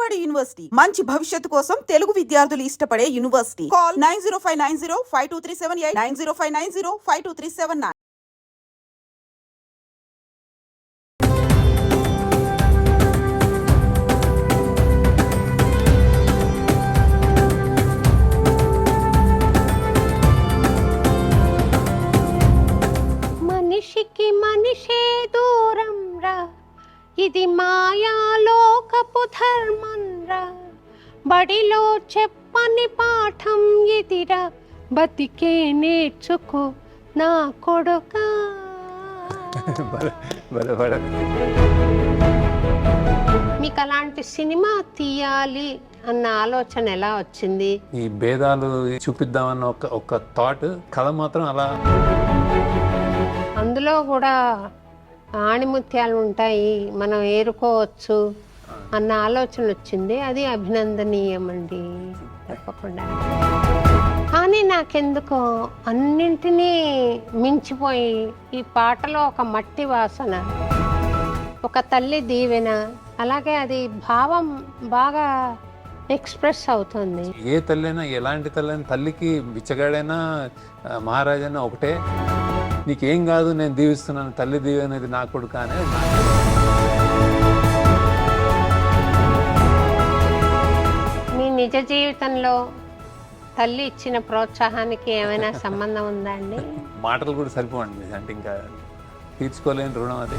బాలబడి యూనివర్సిటీ మంచి భవిష్యత్తు కోసం తెలుగు విద్యార్థులు ఇష్టపడే యూనివర్సిటీ. కాల్ 9059052378 9059052379. మనిషికి మనిషే దూరం రా, ఇది మాయాలోకపు ధర్మం రా, బడిలో చెప్పని పాఠం ఇదిరా, బతికే నేర్చుకో నా కొడుకా. మీకు అలాంటి సినిమా తీయాలి అన్న ఆలోచన ఎలా వచ్చింది? ఈ భేదాలు చూపిద్దామన్న ఒక థాట్, కథ మాత్రం అలా. అందులో కూడా ఆణిముత్యాలు ఉంటాయి, మనం ఏరుకోవచ్చు అన్న ఆలోచన వచ్చింది. అది అభినందనీయం అండి, తప్పకుండా. కానీ నాకెందుకో అన్నింటినీ మించిపోయి ఈ పాటలో ఒక మట్టి వాసన, ఒక తల్లి దీవెన, అలాగే అది భావం బాగా ఎక్స్ప్రెస్ అవుతుంది. ఏ తల్లైనా, ఎలాంటి తల్లైనా, తల్లికి బిచ్చగాడైనా మహారాజైనా ఒకటే. నీకేం కాదు, నేను దీవిస్తున్నాను, తల్లి దీవి అనేది నా కొడుకు అనేది. మీ నిజ జీవితంలో తల్లి ఇచ్చిన ప్రోత్సాహానికి ఏమైనా సంబంధం ఉందా అండి? మాటలు కూడా సరిపోండి, అంటే ఇంకా తీర్చుకోలేని రుణం అది.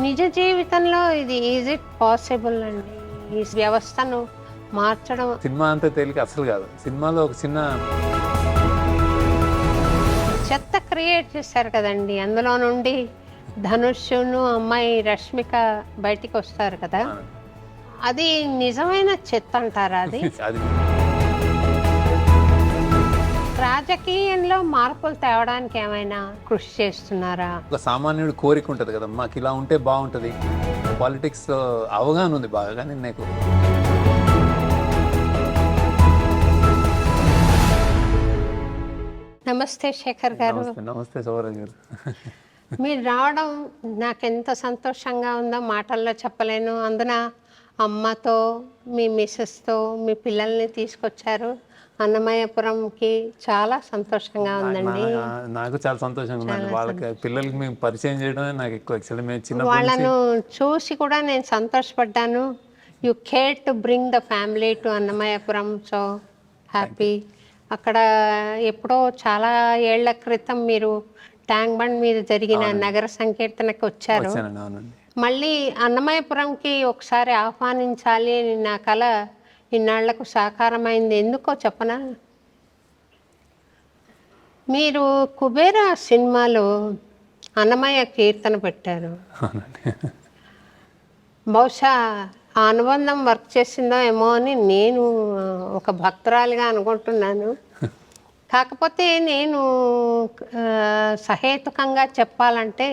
నిజ జీవితంలో ఇది ఈజ్ ఇట్ పాసిబుల్ అండి, ఈ వ్యవస్థను మార్చడం? సినిమా అంతా తేలిక అసలు కాదు. సినిమాలో ఒక చిన్న చెత్త క్రియేట్ చేశారు కదండి, అందులో నుండి ధనుష్ను అమ్మాయి రష్మిక బయటికి వస్తారు కదా, అది నిజమైన చెత్త అంటారా? అది రాజకీయంలో మార్పులు తేవడానికి ఏమైనా కృషి చేస్తున్నారా? ఒక సామాన్యుడు కోరిక ఉంటుంది కదా, మాకు ఇలా ఉంటే బాగుంటుంది. పాలిటిక్స్ అవగాహన ఉంది బాగా, కానీ నాకు నమస్తే శేఖర్ గారు. నమస్తే సౌరవ్ గారు. మీరు రావడం నాకెంత సంతోషంగా ఉందో మాటల్లో చెప్పలేను. అందున అమ్మతో, మీ మిస్సెస్తో, మీ పిల్లల్ని తీసుకొచ్చారు అన్నమయ్యపురంకి. చాలా సంతోషంగా ఉందండి. నాకు చాలా సంతోషంగా ఉందండి. వాళ్ళకి పిల్లలకి మేము పరిచయం చేయడమే నాకు ఎక్కువ. యాక్చువల్లీ మేము చిన్న వాళ్ళను చూసి కూడా నేను సంతోషపడ్డాను. You care to bring the family to Annamayyapuram, so happy. అక్కడ ఎప్పుడో చాలా ఏళ్ల క్రితం మీరు ట్యాంక్ బండ్ మీద జరిగిన నగర సంకీర్తనకి వచ్చారు. మళ్ళీ అన్నమయ్యపురంకి ఒకసారి ఆహ్వానించాలి అని నా కల ఇన్నాళ్లకు సాకారమైంది. ఎందుకో చెప్పనా? మీరు కుబేరా సినిమాలో అన్నమయ్య కీర్తన పెట్టారు. బహుశా ఆ అనుబంధం వర్క్ చేసిందో ఏమో అని నేను ఒక భక్తురాలిగా అనుకుంటున్నాను. కాకపోతే నేను సహేతుకంగా చెప్పాలంటే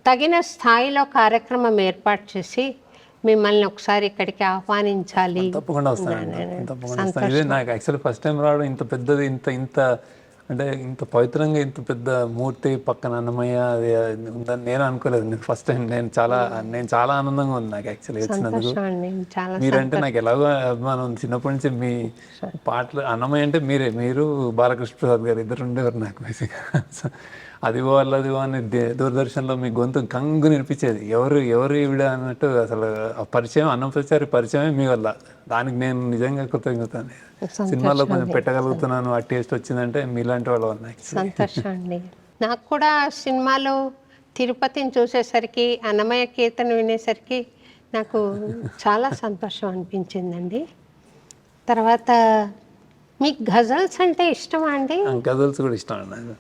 తగిన స్థాయిలో కార్యక్రమం ఏర్పాటు చేసి మిమ్మల్ని ఒకసారి ఇక్కడికి ఆహ్వానించాలి. తప్పకుండా వస్తాను. ఇదే నాకు యాక్చువల్లీ ఫస్ట్ టైం రావడం. ఇంత పెద్దది, ఇంత అంటే ఇంత పవిత్రంగా, ఇంత పెద్ద మూర్తి పక్కన అన్నమయ్య ఉందని నేను అనుకోలేదు. ఫస్ట్ టైం నేను చాలా ఆనందంగా ఉంది నాకు యాక్చువల్లీ వచ్చినందుకు. మీరంటే నాకు ఎలాగో అభిమానం చిన్నప్పటి నుంచి. మీ పాటలు అన్నమయ్య అంటే మీరు బాలకృష్ణ ప్రసాద్ గారు ఇద్దరు ఉండేవారు నాకు బేసిక్గా. అదిగో అల్లదిగో అని దూరదర్శన్లో మీ గొంతు కంగు నినిపించేది. ఎవరు ఈవిడ అన్నట్టు. అసలు ఆ పరిచయం, అన్నప్రచారి పరిచయమే మీ వల్ల. దానికి నేను నిజంగా కృతజ్ఞత. సినిమాలో కొంచెం పెట్టగలుగుతున్నాను, ఆ టేస్ట్ వచ్చిందంటే మీలాంటి వాళ్ళు ఉన్నాయి. సంతోషం అండి. నాకు కూడా సినిమాలో తిరుపతిని చూసేసరికి, అన్నమయ్య కీర్తన వినేసరికి నాకు చాలా సంతోషం అనిపించిందండి. తర్వాత మీకు గజల్స్ అంటే ఇష్టమా అండి? గజల్స్ కూడా ఇష్టం అండి.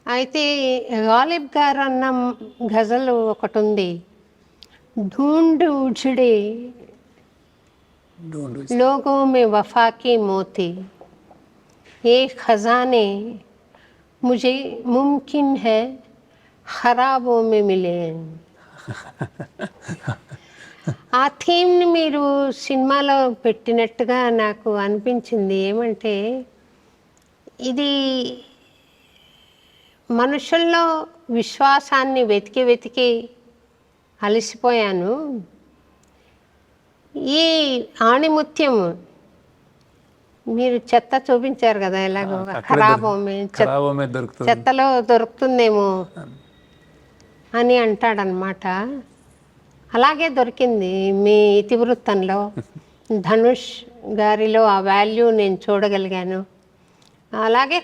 అయితే గాలిబ్ గారు అన్న గజల్ ఒకటి ఉంది, ढूंढ उजड़े लोगों में वफा की मोती, ये खजाने मुझे मुमकिन है खराबों में मिले. ఆ థీమ్ని మీరు సినిమాలో పెట్టినట్టుగా నాకు అనిపించింది. ఏమంటే ఇది మనుషుల్లో విశ్వాసాన్ని వెతికి అలసిపోయాను. ఈ ఆణిముత్యం మీరు చెత్త చూపించారు కదా, ఎలాగో ఖరాబ్ మీద దొరుకుతుంది, చెత్తలో దొరుకుతుందేమో అని అంటాడనమాట. అలాగే దొరికింది మీ ఇతివృత్తంలో. ధనుష్ గారిలో ఆ వాల్యూ నేను చూడగలిగాను. అలాగే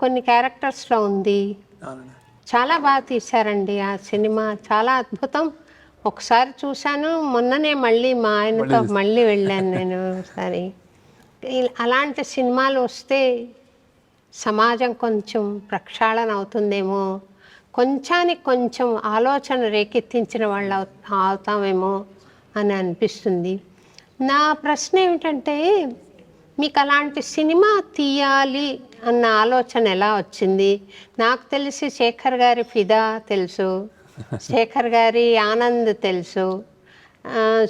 కొన్ని క్యారెక్టర్స్లో ఉంది. చాలా బాగా తీశారండి ఆ సినిమా, చాలా అద్భుతం. ఒకసారి చూశాను, మొన్ననే మళ్ళీ మా ఆయనతో మళ్ళీ వెళ్ళాను నేను ఒకసారి. అలాంటి సినిమాలు వస్తే సమాజం కొంచెం ప్రక్షాళన అవుతుందేమో, కొంచెానికి కొంచెం ఆలోచన రేకెత్తించిన వాళ్ళు అవుతామేమో అని అనిపిస్తుంది. నా ప్రశ్న ఏమిటంటే, మీకు అలాంటి సినిమా తీయాలి అన్న ఆలోచన ఎలా వచ్చింది? నాకు తెలిసి శేఖర్ గారి ఫిదా తెలుసు, శేఖర్ గారి ఆనంద్ తెలుసు,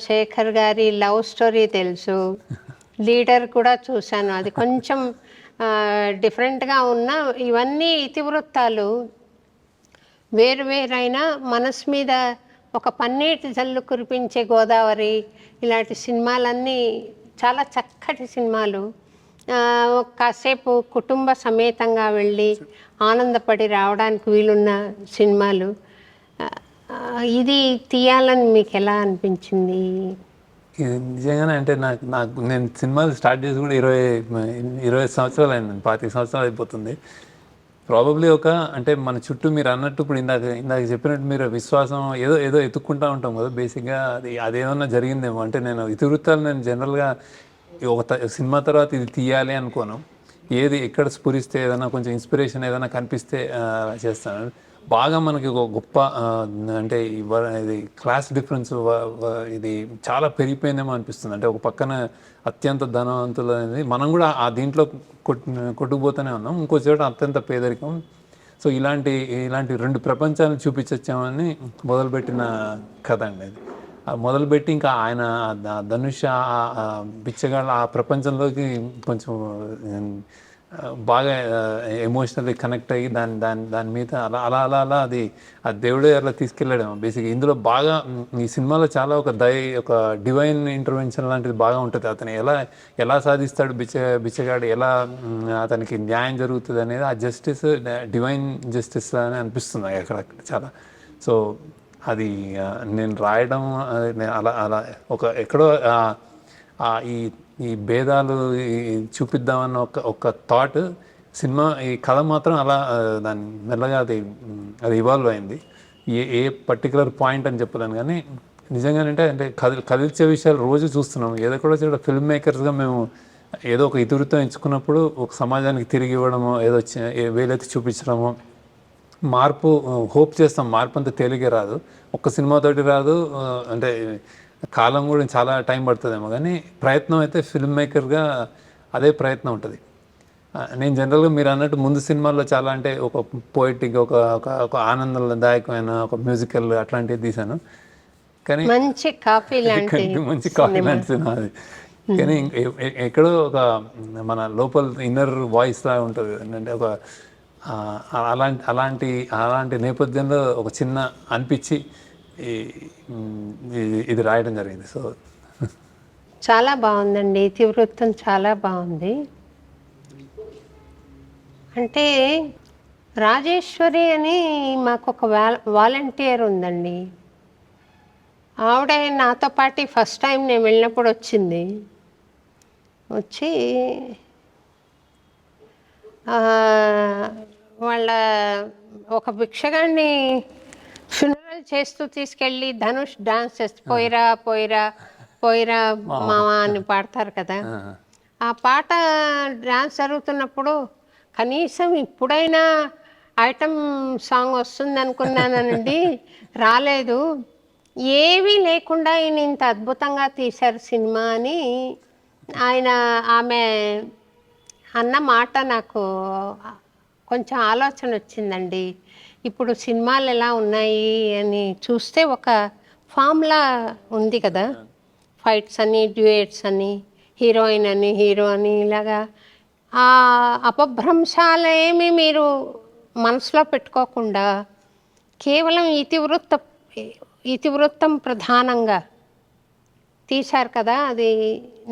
శేఖర్ గారి లవ్ స్టోరీ తెలుసు, లీడర్ కూడా చూశాను, అది కొంచెం డిఫరెంట్గా ఉన్న. ఇవన్నీ ఇతివృత్తాలు వేరువేరైనా మనసు మీద ఒక పన్నీటి జల్లు కురిపించే గోదావరి, ఇలాంటి సినిమాలన్నీ చాలా చక్కటి సినిమాలు. కాసేపు కుటుంబ సమేతంగా వెళ్ళి ఆనందపడి రావడానికి వీలున్న సినిమాలు. ఇది తీయాలని మీకు ఎలా అనిపించింది? ఇది నిజంగానే అంటే నేను సినిమాలు స్టార్ట్ చేసి కూడా 20 సంవత్సరాలు అయింది, 25 సంవత్సరాలు అయిపోతుంది. ప్రాబబ్లీ అంటే మన చుట్టూ మీరు అన్నట్టు ఇప్పుడు ఇందాక చెప్పినట్టు మీరు విశ్వాసం ఏదో ఎత్తుక్కుంటూ ఉంటాం కదా బేసిక్గా. అదేమన్నా జరిగిందేమో. అంటే నేను ఇతివృత్తాలు నేను జనరల్గా సినిమా తర్వాత ఇది తీయాలి అనుకోను. ఎక్కడ స్ఫురిస్తే ఏదైనా కొంచెం ఇన్స్పిరేషన్ ఏదైనా కనిపిస్తే చేస్తాను. బాగా మనకి ఒక గొప్ప అంటే ఇది క్లాస్ డిఫరెన్స్ ఇది చాలా పెరిగిపోయిందేమో అనిపిస్తుంది. అంటే ఒక పక్కన అత్యంత ధనవంతులు అనేది మనం కూడా ఆ దీంట్లో కొట్టుకుపోతూనే ఉన్నాం, ఇంకో చోట అత్యంత పేదరికం. సో ఇలాంటి 2 ప్రపంచాలను చూపించొచ్చామని మొదలుపెట్టిన కథ అండి అది. మొదలుపెట్టి ఇంకా ఆయన ధనుష్ బిచ్చగాళ్ళ ఆ ప్రపంచంలోకి కొంచెం బాగా ఎమోషనల్లీ కనెక్ట్ అయ్యి దాని మీద అలా అది ఆ దేవుడే అలా తీసుకెళ్ళాడేమో బేసిక్గా. ఇందులో బాగా ఈ సినిమాలో చాలా ఒక డివైన్ ఇంటర్వెన్షన్ లాంటిది బాగా ఉంటుంది. అతను ఎలా సాధిస్తాడు బిచ్చగాడు, ఎలా అతనికి న్యాయం జరుగుతుంది అనేది, ఆ జస్టిస్ డివైన్ జస్టిస్ అని అనిపిస్తుంది అక్కడ చాలా. సో అది నేను రాయడం అలా ఎక్కడో ఈ భేదాలు చూపిద్దామన్న ఒక థాట్, సినిమా ఈ కథ మాత్రం అలా దాన్ని మెల్లగా అది ఇవాల్వ్ అయింది. ఏ పర్టికులర్ పాయింట్ అని చెప్పలేను, కానీ నిజంగానంటే కదిల్చే విషయాలు రోజు చూస్తున్నాం. ఏదో కూడా చూడ ఫిల్మ్ మేకర్స్గా మేము ఏదో ఒక ఇతివృత్తం ఎంచుకున్నప్పుడు ఒక సమాజానికి తిరిగి ఇవ్వడమో, ఏదో వేలెత్తి చూపించడమో, మార్పు హోప్ చేస్తాం. మార్పు అంతా తేలిగే రాదు, ఒక్క సినిమాతోటి రాదు. అంటే కాలం కూడా చాలా టైం పడుతుందేమో, కానీ ప్రయత్నం అయితే ఫిల్మ్ మేకర్గా అదే ప్రయత్నం ఉంటుంది. నేను జనరల్గా మీరు అన్నట్టు ముందు సినిమాల్లో చాలా అంటే ఒక పోయిటిక్ ఒక ఆనందదాయకమైన ఒక మ్యూజికల్ అట్లాంటివి తీశాను, కానీ మంచి కాఫీ లాంటి సినిమా అది. కానీ ఎక్కడో ఒక మన లోపల ఇన్నర్ వాయిస్ లా ఉంటుంది. అంటే ఒక అలాంటి నేపథ్యంలో ఒక చిన్న అనిపించి ఇది రాయడం జరిగింది. సో చాలా బాగుందండి, ఇతివృత్తం చాలా బాగుంది. అంటే రాజేశ్వరి అని మాకు ఒక వాలంటీర్ ఉందండి. ఆవిడ నాతో పాటు ఫస్ట్ టైం నేను వెళ్ళినప్పుడు వచ్చి వాళ్ళ ఒక భిక్షగాన్ని ఫ్యూనరల్ చేస్తూ తీసుకెళ్ళి ధనుష్ డాన్స్ చేస్తూ పోయిరా మావా అని పాడతారు కదా. ఆ పాట డాన్స్ జరుగుతున్నప్పుడు కనీసం ఇప్పుడైనా ఐటమ్ సాంగ్ వస్తుంది అనుకున్నానండి, రాలేదు. ఏవీ లేకుండా ఈయన ఇంత అద్భుతంగా తీశారు సినిమా అని ఆమె అన్న మాట నాకు కొంచెం ఆలోచన వచ్చిందండి. ఇప్పుడు సినిమాలు ఎలా ఉన్నాయి అని చూస్తే ఒక ఫామ్లా ఉంది కదా, ఫైట్స్ అని, డ్యూయట్స్ అని, హీరోయిన్ అని, హీరో అని, ఇలాగా ఆ అపభ్రంశాలేమి మీరు మనసులో పెట్టుకోకుండా కేవలం ఇతివృత్తం ప్రధానంగా తీశారు కదా, అది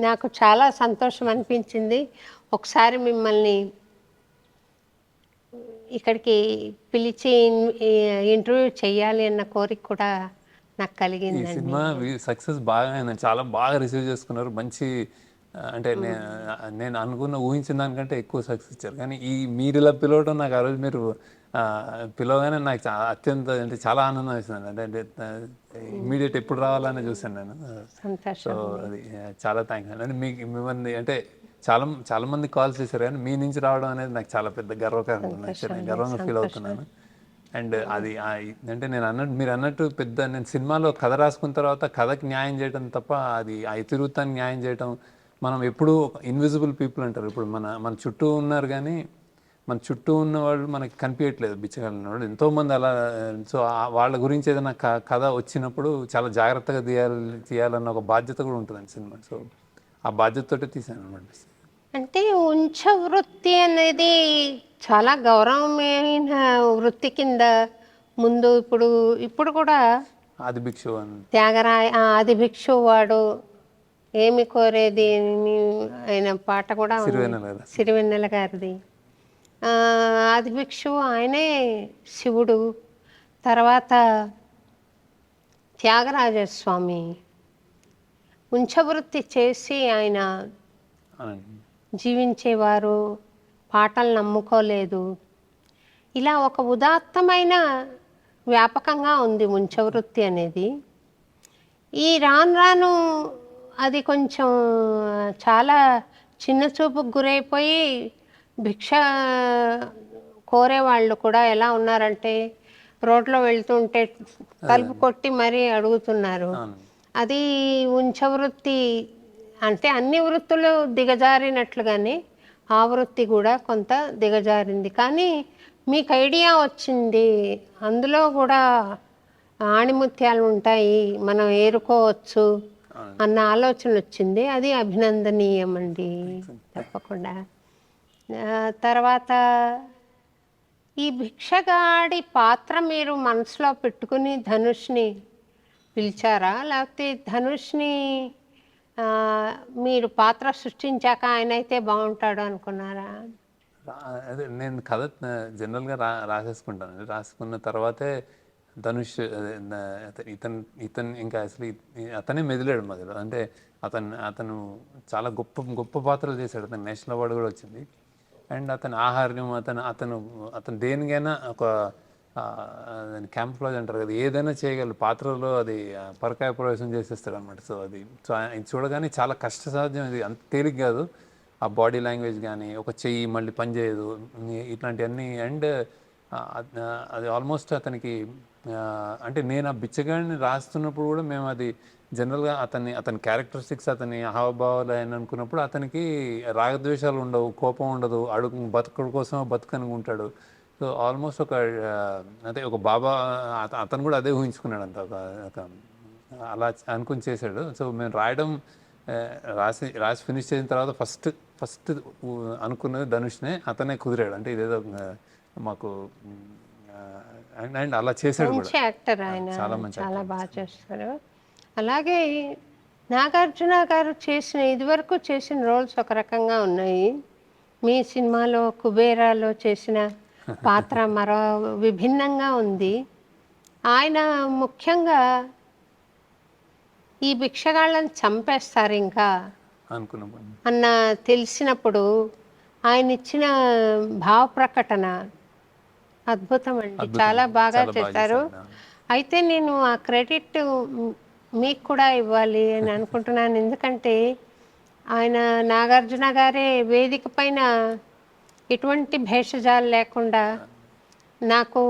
నాకు చాలా సంతోషం అనిపించింది. ఒకసారి మిమ్మల్ని ఇక్కడికి పిలిచి ఇంటర్వ్యూ చేయాలి అన్న కోరిక కూడా నాకు ఈ కలిగిందండి. సినిమా సక్సెస్ బాగా అయింది, చాలా బాగా రిసీవ్ చేసుకున్నారు. మంచి అంటే నేను అనుకున్న ఊహించిన దానికంటే ఎక్కువ సక్సెస్ ఇచ్చారు. కానీ మీరు ఇలా పిలవడం నాకు ఆ రోజు మీరు పిలవగానే నాకు అత్యంత అంటే చాలా ఆనందం వేసింది. అంటే ఇమ్మీడియట్ ఎప్పుడు రావాలని చూశాను నేను. సో సంతోషం. అది చాలా థ్యాంక్స్ అండి. అంటే మిమ్మల్ని అంటే చాలా చాలా మంది కాల్స్ చేశారు, కానీ మీ నుంచి రావడం అనేది నాకు చాలా పెద్ద గర్వకారణం. నేను గర్వంగా ఫీల్ అవుతున్నాను. అండ్ అది అంటే మీరు అన్నట్టు నేను సినిమాలో కథ రాసుకున్న తర్వాత కథకి న్యాయం చేయడం తప్ప అది ఆ ఇతివృత్తానికి న్యాయం చేయడం, మనం ఎప్పుడూ ఇన్విజిబుల్ పీపుల్ అంటారు. ఇప్పుడు మన చుట్టూ ఉన్నారు, కానీ మన చుట్టూ ఉన్న వాళ్ళు మనకి కనిపించట్లేదు. బిచ్చగలిగిన వాళ్ళు ఎంతోమంది అలా. సో వాళ్ళ గురించి ఏదైనా కథ వచ్చినప్పుడు చాలా జాగ్రత్తగా తీయాలన్న ఒక బాధ్యత కూడా ఉంటుందండి సినిమా. సో ఆ బాధ్యతతోటే తీసాను అనమాట. అంటే వృత్తి అనేది చాలా గౌరవమైన వృత్తి కింద ముందు ఇప్పుడు కూడా ఆది భిక్షు అని త్యాగరాయ ఆది భిక్షు వాడు ఏమి కోరేది ఆయన పాట కూడా ఉంది. సిరివెన్నెల గారిది. ఆది భిక్షు ఆయనే శివుడు. తర్వాత త్యాగరాజస్వామి ఉంచవృత్తి చేసి ఆయన జీవించేవారు, పాటలు నమ్ముకోలేదు. ఇలా ఒక ఉదాత్తమైన వ్యాపకంగా ఉంది ఉంచవృత్తి అనేది. ఈ రాను అది కొంచెం చాలా చిన్న చూపుకు గురైపోయి భిక్ష కోరేవాళ్ళు కూడా ఎలా ఉన్నారంటే రోడ్లో వెళ్తుంటే తలుపు కొట్టి మరీ అడుగుతున్నారు. అది ఉంచవృత్తి అంటే అన్ని వృత్తులు దిగజారినట్లుగానే ఆ వృత్తి కూడా కొంత దిగజారింది. కానీ మీకు ఐడియా వచ్చింది, అందులో కూడా ఆణిముత్యాలు ఉంటాయి, మనం ఏరుకోవచ్చు అన్న ఆలోచన వచ్చింది. అది అభినందనీయం అండి, తప్పకుండా. తర్వాత ఈ భిక్షగాడి పాత్ర మీరు మనసులో పెట్టుకుని ధనుష్ని పిలిచారా, లేకపోతే ధనుష్ని మీరు పాత్ర సృష్టించాక ఆయన అయితే బాగుంటాడు అనుకున్నారా? అదే నేను కథ జనరల్గా రాసేసుకుంటాను. రాసుకున్న తర్వాతే ధనుష్ ఇతను ఇంకా అసలు అతనే మెదిలాడు మధ్యలో. అంటే అతను చాలా గొప్ప గొప్ప పాత్రలు చేశాడు. అతను నేషనల్ అవార్డు కూడా వచ్చింది. అండ్ అతని ఆహార్యం, అతను దేనికైనా ఒక క్యాంప్లాజ్ అంటారు కదా, ఏదైనా చేయగలరు పాత్రలో. అది పరకాయ ప్రవేశం చేసేస్తాడు అనమాట. సో అది చూడగానే చాలా కష్టసాధ్యం. ఇది అంత తేలిక కాదు. ఆ బాడీ లాంగ్వేజ్ కానీ, ఒక చెయ్యి మళ్ళీ పనిచేయదు, ఇట్లాంటివన్నీ. అండ్ అది ఆల్మోస్ట్ అతనికి అంటే నేను ఆ బిచ్చగాడిని రాస్తున్నప్పుడు కూడా మేము అది జనరల్గా అతని క్యారెక్టరిస్టిక్స్, అతని హావభావాలు అని అనుకున్నప్పుడు అతనికి రాగద్వేషాలు ఉండవు, కోపం ఉండదు, బతుకుడు కోసం బతుకనుకుంటాడు. సో ఆల్మోస్ట్ ఒక బాబా అతను కూడా అదే ఊహించుకున్నాడు అంత అలా అనుకుని చేశాడు. సో మేము రాసి ఫినిష్ చేసిన తర్వాత ఫస్ట్ అనుకున్నది ధనుష్నే, అతనే కుదిరాడు. అంటే ఇదేదో మాకు అండ్ అలా చేశాడు. మంచి యాక్టర్ ఆయన, చాలా బాగా చేస్తారు. అలాగే నాగార్జున గారు ఇదివరకు చేసిన రోల్స్ ఒక రకంగా ఉన్నాయి. మీ సినిమాలో కుబేరాలో చేసిన పాత్ర మరో విభిన్నంగా ఉంది. ఆయన ముఖ్యంగా ఈ భిక్షగాళ్ళని చంపేస్తారు ఇంకా అన్న తెలిసినప్పుడు ఆయన ఇచ్చిన భావ ప్రకటన అద్భుతం అండి, చాలా బాగా చేశారు. అయితే నేను ఆ క్రెడిట్ మీకు కూడా ఇవ్వాలి అని అనుకుంటున్నాను. ఎందుకంటే ఆయన నాగార్జున గారే వేదిక పైన ఎటువంటి భేషజాలు లేకుండా నాకు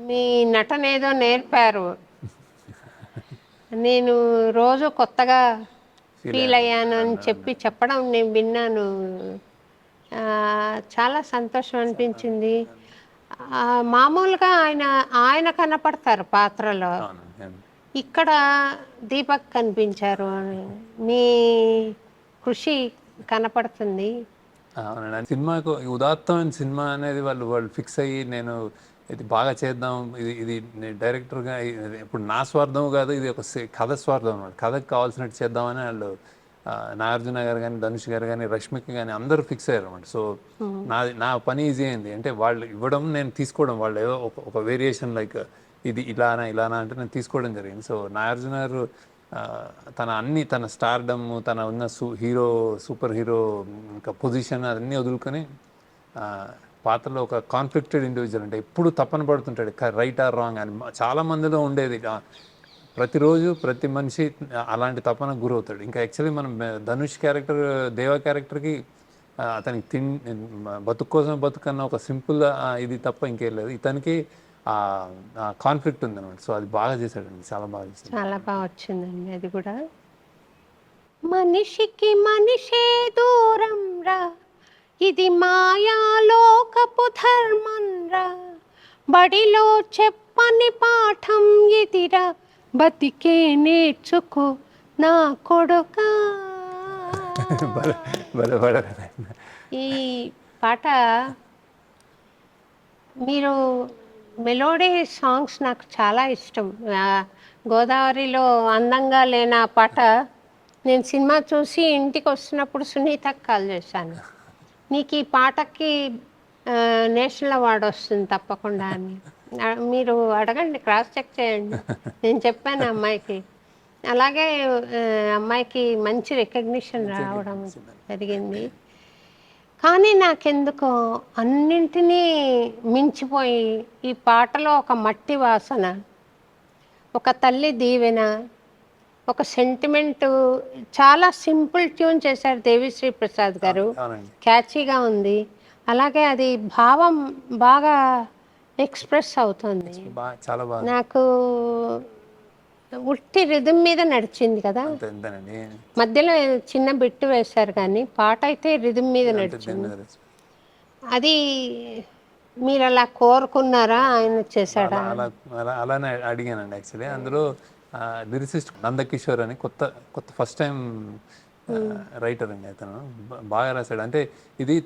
మీ నటన ఏదో నేర్పారు. నేను రోజు కొత్తగా ఫీల్ అయ్యాను అని చెప్పడం నేను విన్నాను. చాలా సంతోషం అనిపించింది. మామూలుగా ఆయన కనపడతారు పాత్రలో, ఇక్కడ దీపక్ కనిపించారు. మీ కృషి కనపడుతుంది. అవునండి. సినిమాకు ఉదాత్తమైన సినిమా అనేది వాళ్ళు ఫిక్స్ అయ్యి నేను ఇది బాగా చేద్దాం, ఇది ఇది డైరెక్టర్గా ఇప్పుడు నా స్వార్థం కాదు, ఇది ఒక కథ స్వార్థం అన్నమాట. కథకు కావాల్సినట్టు చేద్దామని వాళ్ళు నాగార్జున గారు కానీ, ధనుష్ గారు కానీ, రష్మిక కానీ అందరూ ఫిక్స్ అయ్యారు అనమాట. సో నా పని ఈజీ అయింది. అంటే వాళ్ళు ఇవ్వడం, నేను తీసుకోవడం, వాళ్ళు ఏదో ఒక వేరియేషన్ లైక్ ఇది ఇలానా ఇలానా అంటే నేను తీసుకోవడం జరిగింది. సో నాగార్జున గారు తన స్టార్డమ్, తన ఉన్న సూపర్ హీరో ఇంకా పొజిషన్ అన్నీ వదులుకొని పాత్రలో ఒక కాన్ఫ్లిక్టెడ్ ఇండివిజువల్, అంటే ఎప్పుడు తప్పన పడుతుంటాడు రైట్ ఆర్ రాంగ్ అని. చాలా మందిలో ఉండేది. ప్రతిరోజు ప్రతి మనిషి అలాంటి తపనకు గురవుతాడు. ఇంకా యాక్చువల్లీ మనం ధనుష్ క్యారెక్టర్, దేవ క్యారెక్టర్కి అతనికి బతుకు కోసం బతుకన్న ఒక సింపుల్ ఇది తప్ప ఇంకేం లేదు. ఇతనికి కాన్ఫ్లిక్ట్ ఉంది అనమాట. సో అది బాగా చేశాడండి, చాలా బాగా చేశాడు. చాలా బాగా వచ్చిందండి అది కూడా. మనిషికి మనిషే దూరం రా, ఇది మాయాలోకపు ధర్మం రా, బడిలో చెప్పని పాఠం ఇదిరా, బతికే నేర్చుకో నా కొడుకా. ఈ పాట మీరు మెలోడీ సాంగ్స్ నాకు చాలా ఇష్టం. గోదావరిలో అందంగా లేని ఆ పాట నేను సినిమా చూసి ఇంటికి వస్తున్నప్పుడు సునీతకు కాల్ చేశాను, నీకు ఈ పాటకి నేషనల్ అవార్డు వస్తుంది తప్పకుండా అని. మీరు అడగండి, క్రాస్ చెక్ చేయండి. నేను చెప్పాను అమ్మాయికి. అలాగే అమ్మాయికి మంచి రికగ్నిషన్ రావడం జరిగింది. కానీ నాకెందుకో అన్నింటినీ మించిపోయి ఈ పాటలో ఒక మట్టి వాసన, ఒక తల్లి దీవెన, ఒక సెంటిమెంట్, చాలా సింపుల్ ట్యూన్ చేశారు దేవిశ్రీ ప్రసాద్ గారు. క్యాచీగా ఉంది. అలాగే అది భావం బాగా ఎక్స్ప్రెస్ అవుతుంది. నాకు ఉట్టి రిథం మీద నడిచింది కదా, మధ్యలో చిన్న బిట్టు వేశారు కానీ పాట అయితే రిథం మీద నడిచింది. అది మీరు అలా కోరుకున్నారా, ఆయన చేశాడా? అలానే అడిగానండి. యాక్చువల్లీ అందులో లిరిసిస్ట్ నందకిషోర్ అని కొత్త ఫస్ట్ టైం రైటర్ అండి. అతను బాగా రాశాడు. అంటే ఇది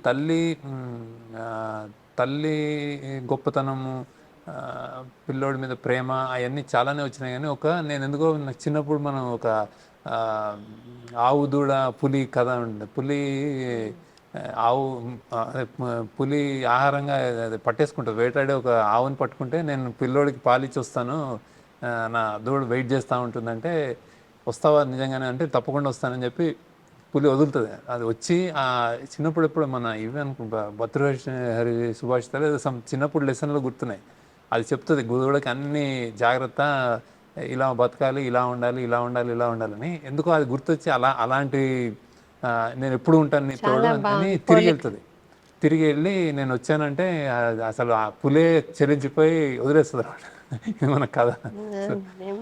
తల్లి గొప్పతనము, పిల్లోడి మీద ప్రేమ, అవన్నీ చాలానే వచ్చినాయి. కానీ నేను ఎందుకో నాకు చిన్నప్పుడు మనం ఒక ఆవు దూడ పులి కథ ఉండే, పులి ఆహారంగా పట్టేసుకుంటుంది, వేటాడే ఒక ఆవుని పట్టుకుంటే నేను పిల్లోడికి పాలిచ్చి వస్తాను, నా దూడ వెయిట్ చేస్తూ ఉంటుందంటే వస్తావా నిజంగానే అంటే తప్పకుండా వస్తానని చెప్పి పులి వదులుతుంది. అది వచ్చి చిన్నప్పుడు ఎప్పుడు మన ఇవి అనుకుంటా భతృహరి సుభాషితాలు చిన్నప్పుడు లెసన్లో గుర్తున్నాయి. అది చెప్తుంది దూడకి అన్ని జాగ్రత్త, ఇలా బతకాలి, ఇలా ఉండాలి, ఇలా ఉండాలి, ఇలా ఉండాలని. ఎందుకో అది గుర్తొచ్చి అలాంటి నేను ఎప్పుడు ఉంటాను నీ తోడు అని తిరిగి వెళ్తుంది. తిరిగి వెళ్ళి నేను వచ్చానంటే అసలు ఆ పులే చెల్లించిపోయి వదిలేస్తుంది అనమాట. ఇది మన కథ.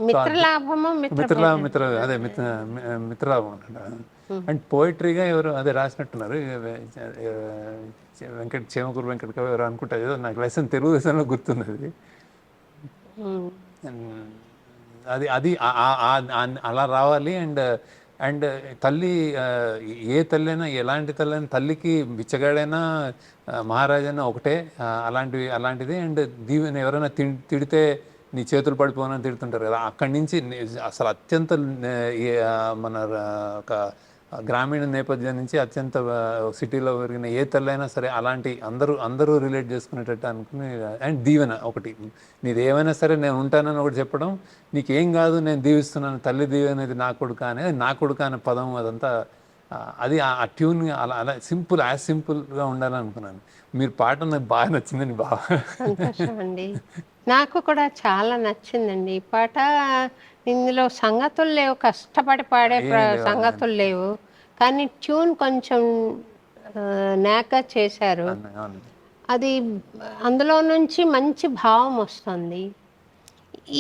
మిత్రలాభం అంట. అండ్ పోయిటరీగా ఎవరు అదే రాసినట్టున్నారు, చేమకూరు వెంకట కవి ఎవరు అనుకుంటా, ఏదో నాకు లెసన్ తెలుగు లెసన్లో గుర్తుంది అది. అది అలా రావాలి. అండ్ తల్లి, ఏ తల్లి అయినా, ఎలాంటి తల్లి అయినా, తల్లికి బిచ్చగాడైనా మహారాజైనా ఒకటే, అలాంటిది. అండ్ దీవెన ఎవరైనా తిడితే నీ చేతులు పడిపోనని తిడుతుంటారు కదా, అక్కడి నుంచి అసలు అత్యంత మన ఒక గ్రామీణ నేపథ్యం నుంచి అత్యంత సిటీలో పెరిగిన ఏ తల్లి అయినా సరే అలాంటి అందరూ రిలేట్ చేసుకునేటట్టు అనుకుని. అండ్ దీవెన ఒకటి, నీది ఏమైనా సరే నేను ఉంటానని ఒకటి చెప్పడం, నీకేం కాదు నేను దీవిస్తున్నాను, తల్లి దీవెన అనేది నా కొడుక అనేది, నా కొడుక అనే పదం అదంతా అది ఆ ట్యూన్ అలా సింపుల్గా ఉండాలనుకున్నాను. మీరు పాట నాకు బాగా నచ్చిందండి. బాగా సంతోషమండి. నాకు కూడా చాలా నచ్చిందండి ఈ పాట. ఇందులో సంగతులు లేవు, కష్టపడి పాడే సంగతులు లేవు, కానీ ట్యూన్ కొంచెం నాగ్గా చేశారు. అది అందులో నుంచి మంచి భావం వస్తుంది.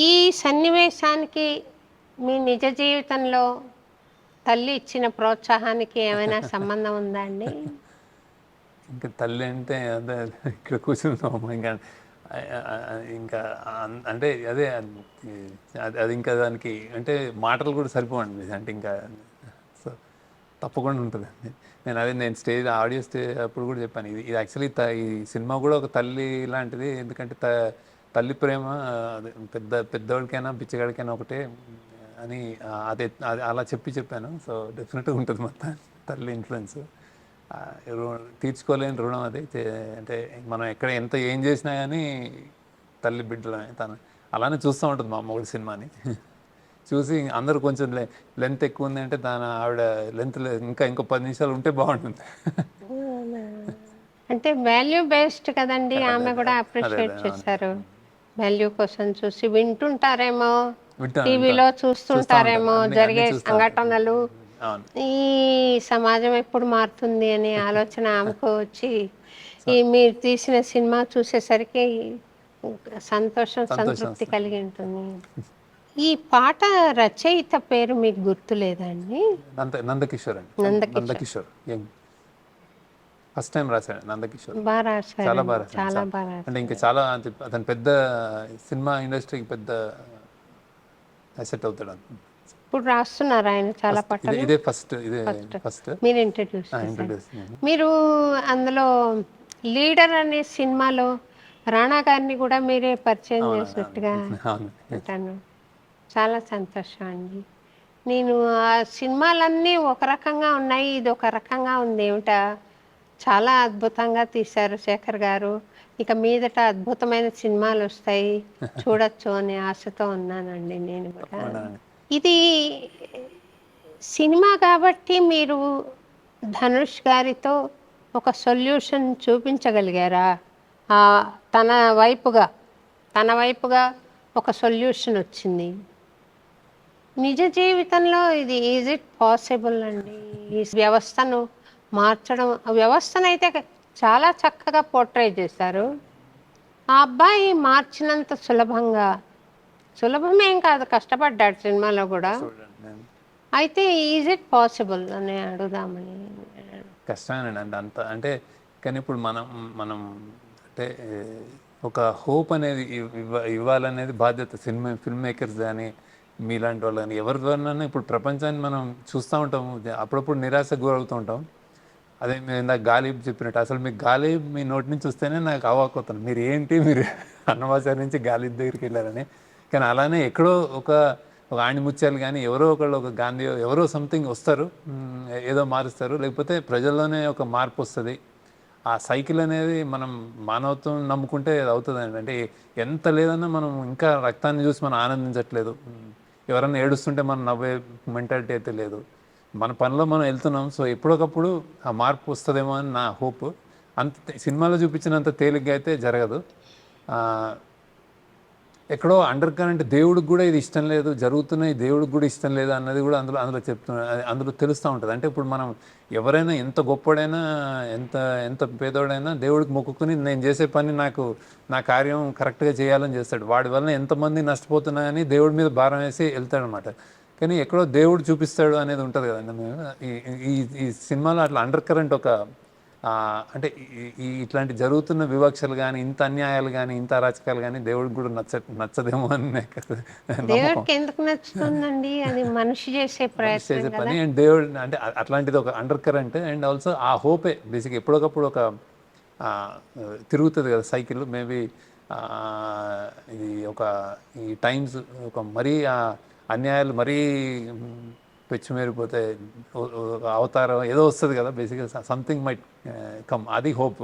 ఈ సన్నివేశానికి మీ నిజ జీవితంలో తల్లి ఇచ్చిన ప్రోత్సాహానికి ఏమైనా సంబంధం ఉందా అండి? ఇంకా తల్లి అంటే అదే ఇక్కడ కూర్చున్నాము, ఇంకా అంటే అదే అది ఇంకా దానికి అంటే మాటలు కూడా సరిపోవండి. అంటే ఇంకా సో తప్పకుండా ఉంటుందండి. నేను ఆడియో స్టేజ్ అప్పుడు కూడా చెప్పాను, ఇది యాక్చువల్లీ ఈ సినిమా కూడా ఒక తల్లి లాంటిది. ఎందుకంటే తల్లి ప్రేమ అదే పెద్దవాడికైనా పిచ్చగాడికైనా ఒకటే అని అదే అలా చెప్పాను. సో డెఫినెట్గా ఉంటుంది మొత్తం తల్లి ఇన్ఫ్లుయెన్స్. తీర్చుకోలేని రుణం అది. అంటే మనం ఎక్కడ ఏం చేసినా కానీ తల్లి బిడ్డలు తను అలానే చూస్తూ ఉంటుంది మా మొగుడు సినిమాని. చూసి అందరూ కొంచెం లెంత్ ఎక్కువ ఉంది అంటే ఆవిడ లెంత్ ఇంకో 10 నిమిషాలు ఉంటే బాగుంటుంది. అంటే వాల్యూ బేస్డ్ కదండి, ఆమె కూడా అప్రిషియేట్ చేశారు. వాల్యూ కోసం చూసి వింటుంటారేమో, టీవీలో చూస్తుంటారేమో జరిగే సంఘటనలు, ఈ సమాజం ఎప్పుడు మారుతుంది అనే ఆలోచన ఆమెకు వచ్చి ఈ మీరు తీసిన సినిమా చూసేసరికి సంతృప్తి కలిగి ఉంటుంది. ఈ పాట రచయిత పేరు మీకు గుర్తులేదండి? నందకిషోర్ అండి. నందకిషోర్ ఫస్ట్ టైం రాశాడు. నందకిషోర్ బాగా రాశారు, చాలా బాగా రాశాడు. చాలా బాగా. అంటే ఇంకా చాలా అతను పెద్ద సినిమా ఇండస్ట్రీకి పెద్ద అసెట్ అవుతాడు. ఇప్పుడు రాస్తున్నారు ఆయన చాలా పాటలు. ఇదే ఫస్ట్ మీరు ఇంట్రడ్యూస్ మీరు అందులో లీడర్ అనే సినిమాలో రాణా గారిని కూడా మీరే పరిచయం చేసినట్టుగా అంటాను. చాలా సంతోషం అండి. నేను ఆ సినిమాలన్నీ ఒక రకంగా ఉన్నాయి, ఇది ఒక రకంగా ఉంది ఏమిటా, చాలా అద్భుతంగా తీశారు శేఖర్ గారు. ఇక మీదట అద్భుతమైన సినిమాలు వస్తాయి, చూడొచ్చు అనే ఆశతో ఉన్నానండి నేను కూడా. ఇది సినిమా కాబట్టి మీరు ధనుష్ గారితో ఒక సొల్యూషన్ చూపించగలిగారా? తన వైపుగా ఒక సొల్యూషన్ వచ్చింది. నిజ జీవితంలో ఇది ఈజ్ ఇట్ పాసిబుల్ అండి? ఈ వ్యవస్థను మార్చడం, వ్యవస్థనైతే చాలా చక్కగా పోర్ట్రే చేశారు. ఆ అబ్బాయి మార్చినంత సులభమేం కాదు, కష్టపడ్డాడు సినిమాలో కూడా. అయితే ఈజ్ ఇట్ పాసిబుల్ అని అడుగుదామని. కష్టమేనండి అంత అంటే. కానీ ఇప్పుడు మనం అంటే ఒక హోప్ అనేది ఇవ్వాలనేది బాధ్యత ఫిల్మ్ మేకర్స్ కానీ మీలాంటి వాళ్ళు కానీ ఎవరి ద్వారా. ఇప్పుడు ప్రపంచాన్ని మనం చూస్తూ ఉంటాము, అప్పుడప్పుడు నిరాశకు గురవుతూ ఉంటాం. అదే మీరు ఇందాక గాలిబ్ చెప్పినట్టు, అసలు మీకు గాలిబ్ మీ నోటి నుంచి వస్తేనే నాకు అవాక్కుతాను, మీరు అన్నవాసారి నుంచి గాలిబ్ దగ్గరికి వెళ్ళారని. కానీ అలానే ఎక్కడో ఒక ఆణిముత్యాలు కానీ ఎవరో ఒకళ్ళు, ఒక గాంధీ ఎవరో సంథింగ్ వస్తారు, ఏదో మారుస్తారు, లేకపోతే ప్రజల్లోనే ఒక మార్పు వస్తుంది. ఆ సైకిల్ అనేది మనం మానవత్వం నమ్ముకుంటే అవుతుందండి. అంటే ఎంత లేదన్నా మనం ఇంకా రక్తాన్ని చూసి మనం ఆనందించట్లేదు, ఎవరన్నా ఏడుస్తుంటే మనం నవ్వే మెంటాలిటీ అయితే లేదు. మన పనిలో మనం వెళ్తున్నాం. సో ఎప్పటికప్పుడు ఆ మార్పు వస్తుందేమో అని నా హోప్. అంత సినిమాలో చూపించినంత తేలిగ్గా అయితే జరగదు. ఎక్కడో అండర్ కరెంట్ దేవుడికి కూడా ఇది ఇష్టం లేదు, జరుగుతున్నాయి దేవుడికి కూడా ఇష్టం లేదు అన్నది కూడా అందులో అందులో తెలుస్తూ ఉంటుంది. అంటే ఇప్పుడు మనం ఎవరైనా ఎంత గొప్పడైనా ఎంత పేదోడైనా దేవుడికి మొక్కుకుని నేను చేసే పని నా కార్యం కరెక్ట్గా చేయాలని చేస్తాడు. వాడి వల్ల ఎంతమంది నష్టపోతున్నాయని దేవుడి మీద భారం వేసి వెళ్తాడనమాట. కానీ ఎక్కడో దేవుడు చూపిస్తాడు అనేది ఉంటుంది కదండి. ఈ సినిమాలో అట్లా అండర్ కరెంట్ ఒక అంటే ఇట్లాంటి జరుగుతున్న వివక్షలు కానీ, ఇంత అన్యాయాలు కానీ, ఇంత అరాచకాలు కానీ దేవుడికి కూడా నచ్చదేమో అని దేవుడికి ఎందుకు నచ్చుతుందండి? అది మనిషి చేసే పని. అండ్ దేవుడు అంటే అట్లాంటిది ఒక అండర్ కరెంట్. అండ్ ఆల్సో ఆ హోపే బేసిక్ ఎప్పటికప్పుడు ఒక తిరుగుతుంది కదా సైకిల్. మేబీ ఈ టైమ్స్ ఒక మరీ అన్యాయాలు మరీ పెచ్చుమేరిపోతే అవతారం ఏదో వస్తుంది కదా, బేసిక్గా సంథింగ్ మైట్ కమ్, అది హోప్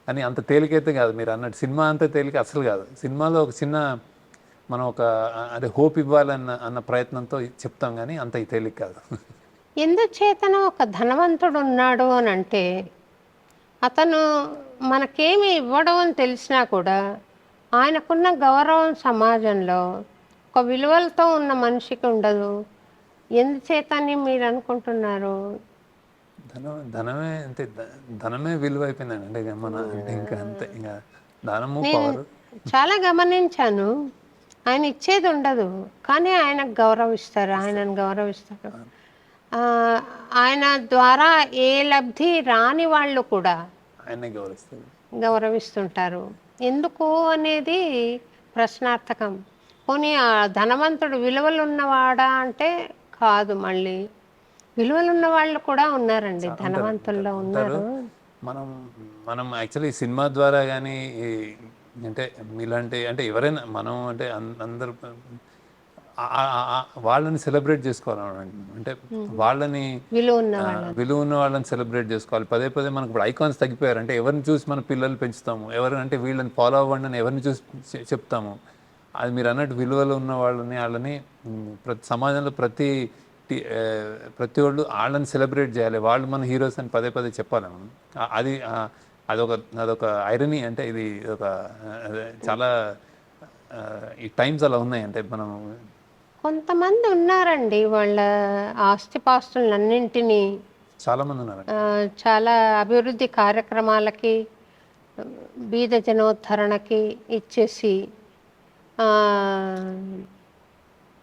అని. అంత తేలికైతే కాదు మీరు అన్నట్టు, సినిమా అంత తేలిక అసలు కాదు. సినిమాలో ఒక చిన్న మనం అదే హోప్ ఇవ్వాలన్న ప్రయత్నంతో చెప్తాం, కానీ అంత తేలిక కాదు. ఎందుచేతనో ఒక ధనవంతుడు ఉన్నాడు అని అంటే అతను మనకేమి ఇవ్వడం అని తెలిసినా కూడా ఆయనకున్న గౌరవం సమాజంలో ఒక విలువలతో ఉన్న మనిషికి ఉండదు. ఎందుచేతని మీరు అనుకుంటున్నారు? ధనమే విలువ అయిపోయిందండి. అంటే ఇంకా అంతే, ఇంకా ధనము పవర్. చాలా గమనించాను, ఆయన ఇచ్చేది ఉండదు కానీ ఆయనను గౌరవిస్తారు. ఆయన ద్వారా ఏ లబ్ధి రాని వాళ్ళు కూడా ఆయన్ని గౌరవిస్తుంటారు. ఎందుకు అనేది ప్రశ్నార్థకం. పోనీ ఆ ధనవంతుడు విలువలు ఉన్నవాడా అంటే కాదు. మళ్ళీ విలువలు ఉన్న వాళ్ళు కూడా ఉన్నారండి, ధనవంతుల్లో ఉన్నారు. మనం యాక్చువల్లీ సినిమా ద్వారా కానీ అంటే మీలాంటి అంటే ఎవరైనా మనం అంటే అందరు వాళ్ళని సెలబ్రేట్ చేసుకోవాలన్నమాట. అంటే వాళ్ళని విలువ ఉన్న విలువ ఉన్న వాళ్ళని సెలబ్రేట్ చేసుకోవాలి. పదే పదే మనకు ఇప్పుడు ఐకాన్స్ తగ్గిపోయారు. అంటే ఎవరిని చూసి మన పిల్లలు పెంచుతాము, ఎవరు అంటే వీళ్ళని ఫాలో అవ్వండి అని ఎవరిని చూసి చెప్తాము. అది మీరు అన్నట్టు విలువలు ఉన్న వాళ్ళని ప్రతి సమాజంలో ప్రతి వాళ్ళు వాళ్ళని సెలబ్రేట్ చేయాలి. వాళ్ళు మన హీరోస్ అని పదే పదే చెప్పాలి మనం. అది అదొక అదొక ఐరనీ. అంటే ఇది ఒక చాలా ఈ టైమ్స్ అలా ఉన్నాయి. అంటే మనం కొంతమంది ఉన్నారండి వాళ్ళ ఆస్తిపాస్తులన్నింటినీ చాలామంది ఉన్నారు. చాలా అభివృద్ధి కార్యక్రమాలకి, బీద జనోద్ధరణకి ఇచ్చేసి ఆ,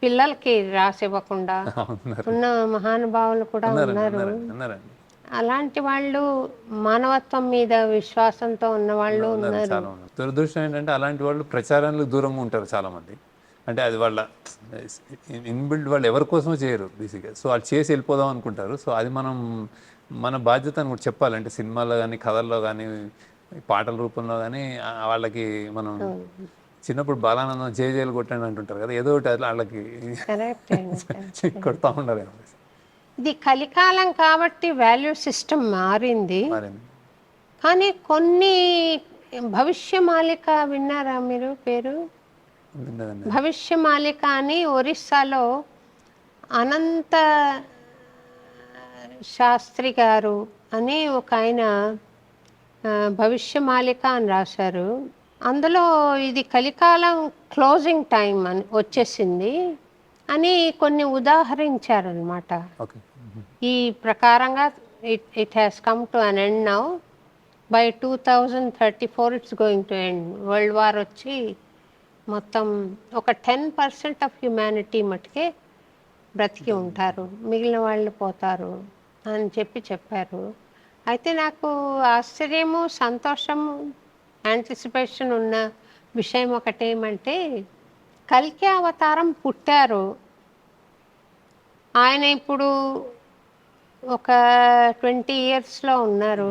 పిల్లలకి రాసివ్వకుండా ఉన్న మహానుభావులు కూడా ఉన్నారు. అన్నారండి. అలాంటి వాళ్ళు మానవత్వం మీద విశ్వాసంతో ఉన్న వాళ్ళు ఉన్నారు. చాలా ఉన్నారు. దురదృష్టం ఏంటంటే అలాంటి వాళ్ళు ప్రచారాలకు దూరంగా ఉంటారు చాలామంది. అంటే అది వాళ్ళ ఇన్బిల్డ్, వాళ్ళు ఎవరి కోసమో చేయరు బేసిక్గా. సో వాళ్ళు చేసి వెళ్ళిపోదాం అనుకుంటారు. సో అది మన బాధ్యత అని కూడా చెప్పాలి. అంటే సినిమాలో కానీ, కథల్లో కానీ, పాటల రూపంలో కానీ వాళ్ళకి మనం చిన్నప్పుడు బాలానందం జేజేలు కొట్టండి అంటుంటారు కదా, ఏదో ఒకటి అట్లా వాళ్ళకి కొడతా ఉండాలి. ఇది కలికాలం కాబట్టి వాల్యూ సిస్టమ్ మారింది. కానీ కొన్ని భవిష్యమాలిక విన్నారా మీరు పేరు? భవిష్యమాలిక అని ఒరిస్సాలో అనంత శాస్త్రి గారు అని ఒక ఆయన భవిష్యమాలిక అని రాశారు. అందులో ఇది కలికాలం క్లోజింగ్ టైం అని వచ్చేసింది అని కొన్ని ఉదాహరించారనమాట. ఈ ప్రకారంగా it has come to an end now. By 2034 it's going to end. World war వచ్చి మొత్తం ఒక 10% ఆఫ్ హ్యుమానిటీ మటుకే బ్రతికి ఉంటారు, మిగిలిన వాళ్ళు పోతారు అని చెప్పారు. అయితే నాకు ఆశ్చర్యము, సంతోషము, యాంటిసిపేషన్ ఉన్న విషయం ఒకటేమంటే, కల్కి అవతారం పుట్టారు. ఆయన ఇప్పుడు ఒక 20 ఇయర్స్లో ఉన్నారు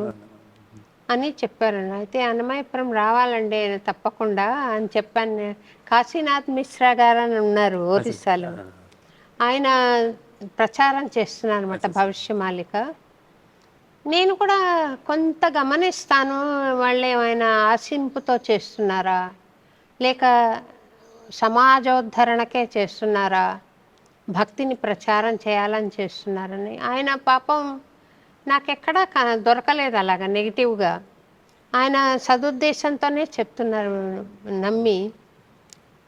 అని చెప్పారు. అయితే అన్నమయ్యపురం రావాలండి తప్పకుండా అని చెప్పాను. కాశీనాథ్ మిశ్రా గారు అని ఉన్నారు ఒరిస్సాలో, ఆయన ప్రచారం చేస్తున్నారు అనమాట భవిష్యమాలిక. నేను కూడా కొంత గమనిస్తాను, వాళ్ళు ఏమైనా ఆశింపుతో చేస్తున్నారా లేక సమాజోద్ధరణకే చేస్తున్నారా, భక్తిని ప్రచారం చేయాలని చేస్తున్నారని. ఆయన పాపం నాకెక్కడా దొరకలేదు అలాగా నెగిటివ్గా. ఆయన సదుద్దేశంతోనే చెప్తున్నారు నమ్మి.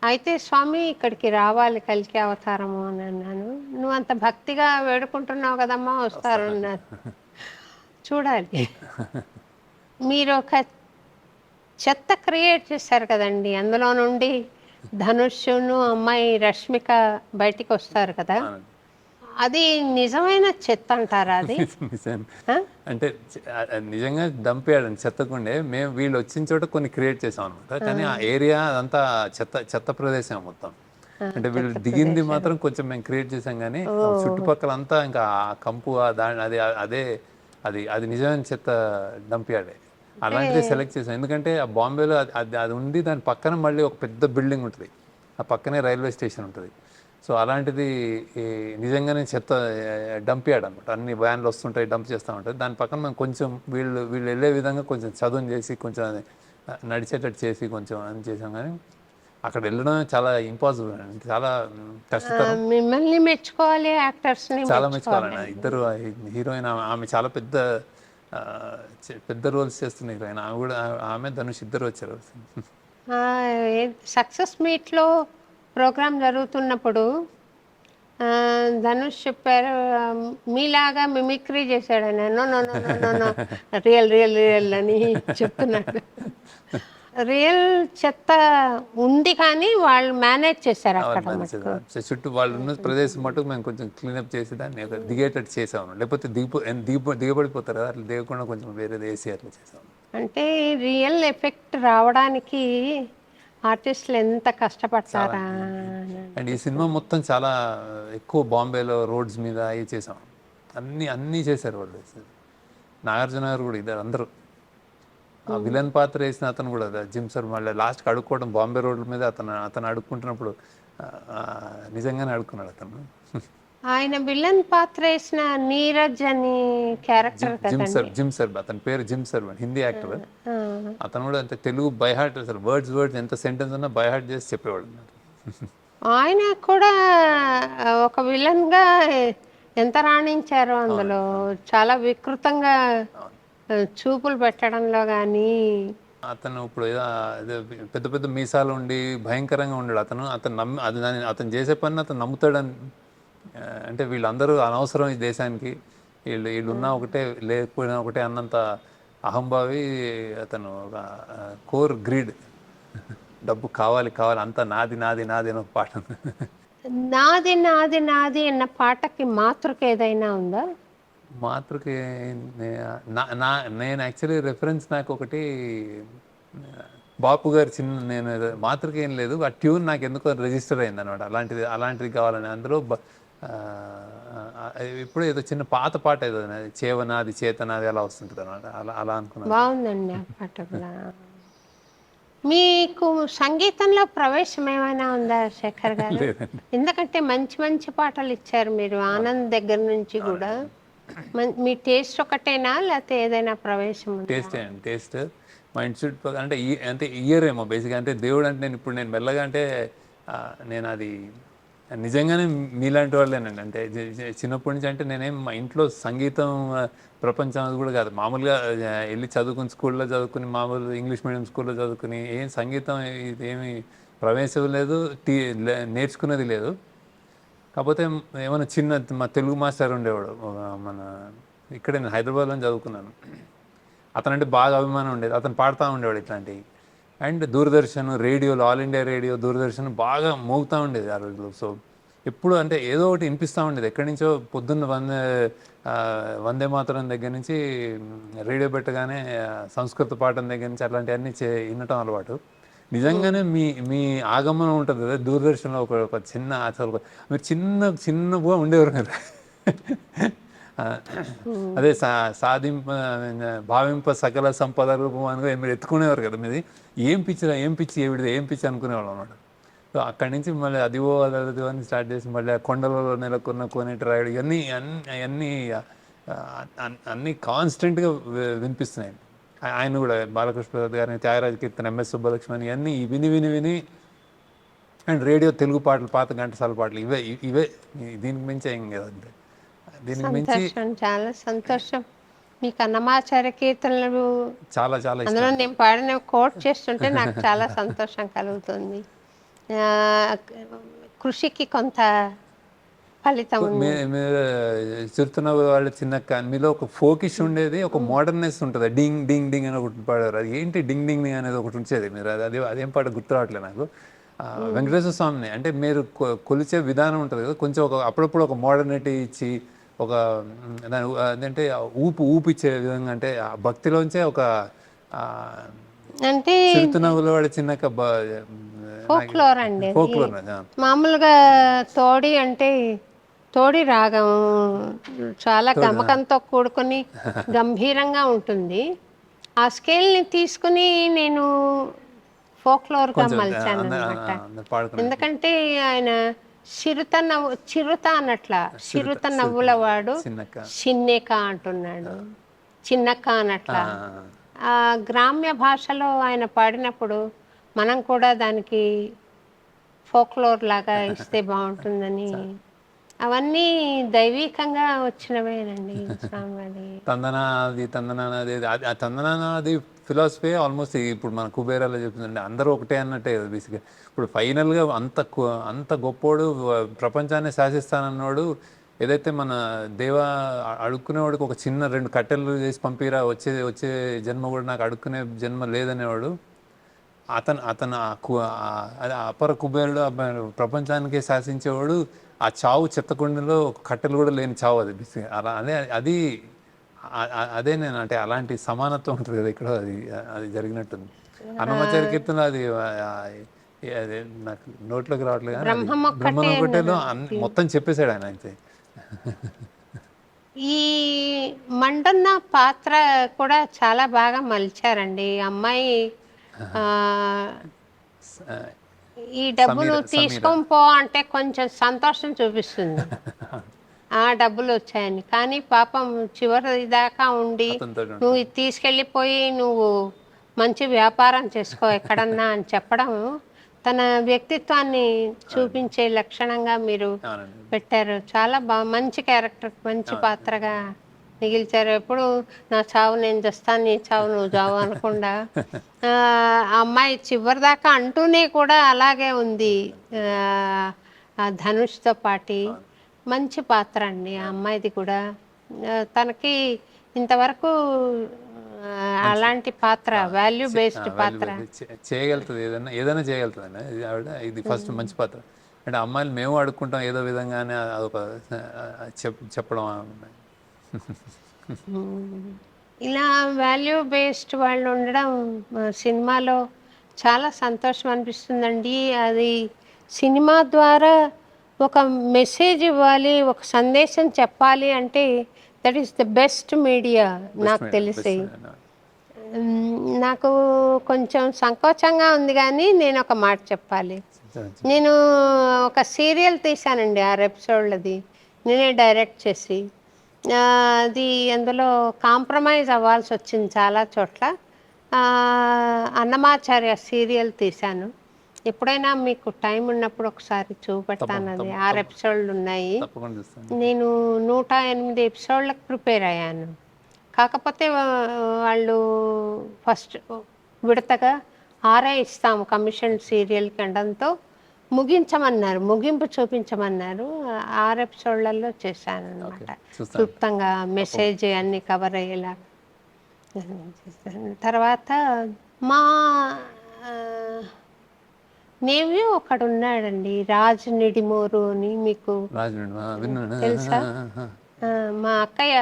అయితే స్వామి ఇక్కడికి రావాలి కల్కి అవతారము అని అన్నాను. నువ్వు అంత భక్తిగా వేడుకుంటున్నావు కదమ్మా, వస్తారు అన్నారు. చూడాలి. మీరు ఒక చెత్త క్రియేట్ చేశారు కదండి, అందులో నుండి ధనుష్ను అమ్మాయి రష్మిక బయటికి వస్తారు కదా, అది నిజమైన చెత్త అంటారా? అది అంటే నిజంగా దంపేయాడండి చెత్తకుండే. మేము వీళ్ళు వచ్చిన చోట కొన్ని క్రియేట్ చేసాం అనమాట. కానీ ఆ ఏరియా అదంతా చెత్త ప్రదేశం మొత్తం. అంటే వీళ్ళు దిగింది మాత్రం కొంచెం మేము క్రియేట్ చేసాం, కానీ చుట్టుపక్కల అంతా ఇంకా ఆ కంపు అది నిజమైన చెత్త డంపియాడే. అలాంటిది సెలెక్ట్ చేసాం. ఎందుకంటే ఆ బాంబేలో అది ఉంది, దాని పక్కన మళ్ళీ ఒక పెద్ద బిల్డింగ్ ఉంటుంది, ఆ పక్కనే రైల్వే స్టేషన్ ఉంటుంది. సో అలాంటిది నిజంగానే చెత్త డంపియాడు అనమాట. అన్ని వ్యాన్లు వస్తుంటాయి, డంప్ చేస్తూ ఉంటాయి. దాని పక్కన మేము కొంచెం వీళ్ళు వెళ్ళే విధంగా కొంచెం చదువుని చేసి, కొంచెం నడిచేటట్టు చేసి కొంచెం అని చేసాం. కానీ అక్కడ వెళ్ళడం చాలా ఇంపాసిబుల్ అండి, చాలా కష్టతరం. మిమ్మల్ని మెచ్చుకోవాలి, యాక్టర్స్ని చాలా మెచ్చుకోవాలండి. ఇద్దరు హీరోయిన్ ఆమె చాలా పెద్ద రోల్స్ చేస్తున్న హీరోయిన్. ఆమె ధనుష్ ఇద్దరు వచ్చారు. సక్సెస్ మీట్లో ప్రోగ్రామ్ జరుగుతున్నప్పుడు ధనుష్ చెప్పారు, మీలాగా మిమిక్రీ చేశాడు అని. నో రియల్ అని చెప్తున్నాడు. రియల్ చెత్త ఉంది కానీ వాళ్ళు మేనేజ్ చేశారు అక్కడ. చుట్టూ వాళ్ళు ఉన్న ప్రదేశం మటుకు మేము కొంచెం క్లీనప్ చేసి దాన్ని దిగేటట్టు చేసాము. లేకపోతే దిగబడిపోతారు కదా, అట్లా దిగకుండా కొంచెం వేరేది వేసి అట్లా చేసాము. అంటే రియల్ ఎఫెక్ట్ రావడానికి ఆర్టిస్టులు ఎంత కష్టపడతారా. అండ్ ఈ సినిమా మొత్తం చాలా ఎక్కువ బాంబేలో రోడ్స్ మీద అవి చేసాం. అన్నీ చేశారు వాళ్ళు. నాగార్జున గారు కూడా ఇద్దరు అందరూ ఆ విలన్ పాత్ర వేసిన అతను కూడా జిమ్ సర్ మళ్ళీ లాస్ట్కి అడుక్కోవడం బాంబే రోడ్ల మీద అతను అడుక్కుంటున్నప్పుడు ఆ, నిజంగానే అడుక్కున్నాడు అతను. ఆయన విలన్ పాత్ర వేసిన నీరజ్ అని క్యారెక్టర్ కదండి. జిమ్ సర్ అతని పేరు జిమ్ సర్, హిందీ యాక్టర్. ఆ, అతను కూడా అంతే తెలుగు బై హార్ట్, అసలు వర్డ్స్ ఎంత సెంటెన్స్ ఉన్నా బై హార్ట్ చేసి చెప్పేవాడు. ఆయన కూడా ఒక విలన్ గా ఎంత రాణించారో అందులో. చాలా వికృతంగా చూపులు పెట్టడంలో కానీ. అతను ఇప్పుడు ఏదో పెద్ద పెద్ద మీసాలు ఉండి భయంకరంగా ఉండాడు అతను. అతను నమ్మి అతను చేసే పని అతను నమ్ముతాడని, అంటే వీళ్ళందరూ అనవసరం ఈ దేశానికి, వీళ్ళు ఉన్నా ఒకటే లేకపోయినా ఒకటే అన్నంత అహంభావి అతను. కోర్ గ్రీడ్, డబ్బు కావాలి అంతా నాది నాది నాది అని ఒక పాట ఉంది. నాది నాది నాది అన్న పాటకి మాతృక ఏదైనా ఉందా? మాతృకి నేను యాక్చువల్లీ రెఫరెన్స్ నాకు ఒకటి బాపు గారు నేను మాతృకి ఏం లేదు, ఆ ట్యూన్ నాకు ఎందుకో రిజిస్టర్ అయింది అనమాట. అలాంటిది కావాలని అందులో ఇప్పుడు ఏదో చిన్న పాత పాట ఏదో చేవనాది చేతనాది అలా వస్తుంటుంది అనమాట. అలా అనుకున్నాను. బాగుందండి ఆ పాట కూడా. మీకు సంగీతంలో ప్రవేశం ఏమైనా ఉందా శేఖర్ గారు? ఎందుకంటే మంచి మంచి పాటలు ఇచ్చారు మీరు, ఆనంద్ దగ్గర నుంచి కూడా. మీ టేస్ట్ ఒకటేనా లేకపోతే ఏదైనా ప్రవేశం ఉందా? టేస్ట్ మా ఇన్స్టిట్యూట్ అంటే ఇయర్ ఏమో బేసిక్గా. అంటే దేవుడు అంటే నేను మెల్లగా అంటే నేను అది నిజంగానే మీలాంటి వాళ్ళేనండి. అంటే చిన్నప్పటి నుంచి అంటే నేనేం మా ఇంట్లో సంగీతం ప్రపంచం అది కూడా కాదు. మామూలుగా వెళ్ళి చదువుకుని స్కూల్లో చదువుకుని, మామూలు ఇంగ్లీష్ మీడియం స్కూల్లో చదువుకుని, ఏం సంగీతం ఏమి ప్రవేశం లేదు, నేర్చుకునేది లేదు. కాకపోతే ఏమైనా మా తెలుగు మాస్టర్ ఉండేవాడు మన ఇక్కడే, నేను హైదరాబాద్లో చదువుకున్నాను. అతనంటే బాగా అభిమానం ఉండేది. అతను పాడుతూ ఉండేవాడు ఇట్లాంటివి. అండ్ దూరదర్శన్ రేడియోలో, ఆల్ ఇండియా రేడియో, దూరదర్శన్ బాగా మోగుతూ ఉండేది ఆ రోజుల్లో. సో ఎప్పుడు అంటే ఏదో ఒకటి వినిపిస్తూ ఉండేది. ఎక్కడి నుంచో పొద్దున్న వందే మాతరం దగ్గర నుంచి రేడియో పెట్టగానే సంస్కృత పాఠం దగ్గర నుంచి అట్లాంటివన్నీ వినటం అలవాటు. నిజంగానే మీ ఆగమనం ఉంటుంది కదా దూరదర్శన్లో, ఒక చిన్న అసలు మీరు చిన్నగా ఉండేవారు కదా. అదే భావింప సకల సంపద రూపం అని మీరు ఎత్తుకునేవారు కదా. మీది ఏం పిచ్చి ఏం పిచ్చి అనుకునేవాళ్ళు అన్నమాట. సో అక్కడి నుంచి మళ్ళీ అదివో అదివో అని స్టార్ట్ చేసి మళ్ళీ ఆ కొండలలో నెలకొన్న కోనేటి రాయుడు అన్నీ కాన్స్టెంట్గా వినిపిస్తున్నాయి. ఆయన కూడా బాలకృష్ణ ప్రసాద్ గారిని, త్యాగరాజ కీర్తన, ఎంఎస్ సుబ్బలక్ష్మి అన్నీ విని అండ్ రేడియో తెలుగు పాటలు, పాత ఘంటసాల పాటలు ఇవే దీనికి మించి ఏం కదండి. దీనికి మించి చాలా సంతోషం. మీకు అన్నమాచార్య కీర్తనలు చాలా చాలా అందులో నేను పాడిన కోట్ చేస్తుంటే నాకు చాలా సంతోషం కలుగుతుంది. కృషికి కొంత ఫలితం ఉంది. మీరు చెప్తున్న వాళ్ళు చిన్నక్క మీలో ఒక ఫోకిష్ ఉండేది, ఒక మోడర్నెస్ ఉంటుంది. డింగ్ డింగ్ డింగ్ అని ఒకటి పాడారు. అది ఏంటి డింగ్ డింగ్ డింగ్ అనేది ఒకటి ఉంచేది. మీరు అదేం పాట గుర్తు రావట్లేదు నాకు. వెంకటేశ్వర స్వామిని అంటే మీరు కొలిచే విధానం ఉంటుంది కదా, కొంచెం అప్పుడప్పుడు ఒక మోడర్నిటీ ఇచ్చి, ఒక అదంటే ఊపిచ్చే విధంగా, అంటే ఆ భక్తిలోంచే ఒక అంటే చిరుతునవ్వుల వాడి చిన్నక్క ఫోక్లోర్ అండి. ఫోక్లోర్ మామూలుగా తోడి అంటే తోడి రాగం చాలా గమకంతో కూడుకొని గంభీరంగా ఉంటుంది. ఆ స్కేల్ని తీసుకుని నేను ఫోక్లోర్గా మలిచాను అనమాట. ఎందుకంటే ఆయన చిరుత అన్నట్ల, చిరుత నవ్వుల వాడు చిన్నెక అంటున్నాడు, చిన్నక్క అన్నట్ల. ఆ గ్రామ్య భాషలో ఆయన పాడినప్పుడు మనం కూడా దానికి ఫోక్లోర్ లాగా ఇస్తే బాగుంటుందని, అవన్నీ దైవీకంగా వచ్చినవేనండి. స్వామివారి తందనాది ఫిలాసఫీ ఆల్మోస్ట్ ఇప్పుడు మన కుబేరాలో చెప్తుందండి, అందరూ ఒకటే అన్నట్టే కదా బేసిక్గా. ఇప్పుడు ఫైనల్గా అంత గొప్పోడు, ప్రపంచాన్ని శాసిస్తానన్నాడు. ఏదైతే మన అడుక్కునేవాడికి ఒక చిన్న 2 కట్టెలు చేసి పంపిరా, వచ్చే జన్మ కూడా నాకు అడుక్కునే జన్మ లేదనేవాడు. అతను అపర కుబేరుడు, ప్రపంచానికే శాసించేవాడు. ఆ చావు చెత్తకుండలో ఒక కట్టెలు కూడా లేని చావు అది బేసిక్గా. అలా అదే నేను అంటే అలాంటి సమానత్వం ఉంటుంది కదా ఇక్కడ, అది జరిగినట్టుంది. అన్నమాచార్య కీర్తన అది నాకు నోట్లోకి రావట్లేదు. బ్రహ్మం ఒకటేలో మొత్తం చెప్పేశాడు ఆయన. అయితే ఈ మండన్న పాత్ర కూడా చాలా బాగా మలిచారండి. అమ్మాయి ఆ, ఆ, ఈ డబ్బు సమీర నువ్వు సమీర తీసుకొని పో అంటే కొంచెం సంతోషం చూపిస్తుంది. ఆ డబ్బులు వచ్చాయని. కానీ పాపం చివరి దాకా ఉండి అతనితో నువ్వు ఉంటుంది. ఇది తీసుకెళ్ళిపోయి నువ్వు మంచి వ్యాపారం చేసుకో ఎక్కడన్నా అని చెప్పడం తన వ్యక్తిత్వాన్ని చూపించే లక్షణంగా మీరు అవునండి. పెట్టారు. చాలా మంచి క్యారెక్టర్, మంచి పాత్రగా మిగిల్చారు. ఎప్పుడు నా చావు నేను చస్తాను, నీ చావు నువ్వు చావు అనకుండా ఆ అమ్మాయి చివరి దాకా అంటూనే కూడా అలాగే ఉంది. ఆ ధనుష్తో పాటి మంచి పాత్ర అండి ఆ అమ్మాయిది కూడా. తనకి ఇంతవరకు అలాంటి పాత్ర వాల్యూ బేస్డ్ పాత్ర చేయగలుగుతుంది, ఏదైనా ఏదైనా చేయగలుగుతుంది అండి ఇది ఆవిడ. ఇది ఫస్ట్ మంచి పాత్ర. అంటే అమ్మాయిలు మేము అడుక్కుంటాం ఏదో విధంగానే అదొక చెప్పడం. ఇలా వాల్యూ బేస్డ్ వాళ్ళు ఉండడం సినిమాలో చాలా సంతోషం అనిపిస్తుందండి. అది సినిమా ద్వారా ఒక మెసేజ్ ఇవ్వాలి, ఒక సందేశం చెప్పాలి అంటే that is the best media నాకు తెలిసి. నాకు కొంచెం సంకోచంగా ఉంది కానీ నేను ఒక మాట చెప్పాలి. నేను ఒక సీరియల్ తీశానండి 6 ఎపిసోడ్లది, నేనే డైరెక్ట్ చేసి. అది అందులో కాంప్రమైజ్ అవ్వాల్సి వచ్చింది చాలా చోట్ల. అన్నమాచార్య సీరియల్ తీశాను. ఎప్పుడైనా మీకు టైం ఉన్నప్పుడు ఒకసారి చూపెడతాను. అది 6 ఎపిసోడ్లు ఉన్నాయి. తప్పకుండా చూస్తాను. నేను 108 ఎపిసోడ్లకు ప్రిపేర్ అయ్యాను. కాకపోతే వాళ్ళు ఫస్ట్ విడతగా 6 ఇస్తాము కమిషన్ సీరియల్ కండంతో ముగించమన్నారు, ముగింపు చూపించమన్నారు. 6 ఎపిసోడ్లలో చేశాను అనమాట. క్లుప్తంగా మెసేజ్ అన్ని కవర్ అయ్యేలా చేశాను. తర్వాత మా నేవి ఒకడు ఉన్నాడండి, రాజు నిడిమోరు అని, మీకు తెలుసా? మా అక్కయ్య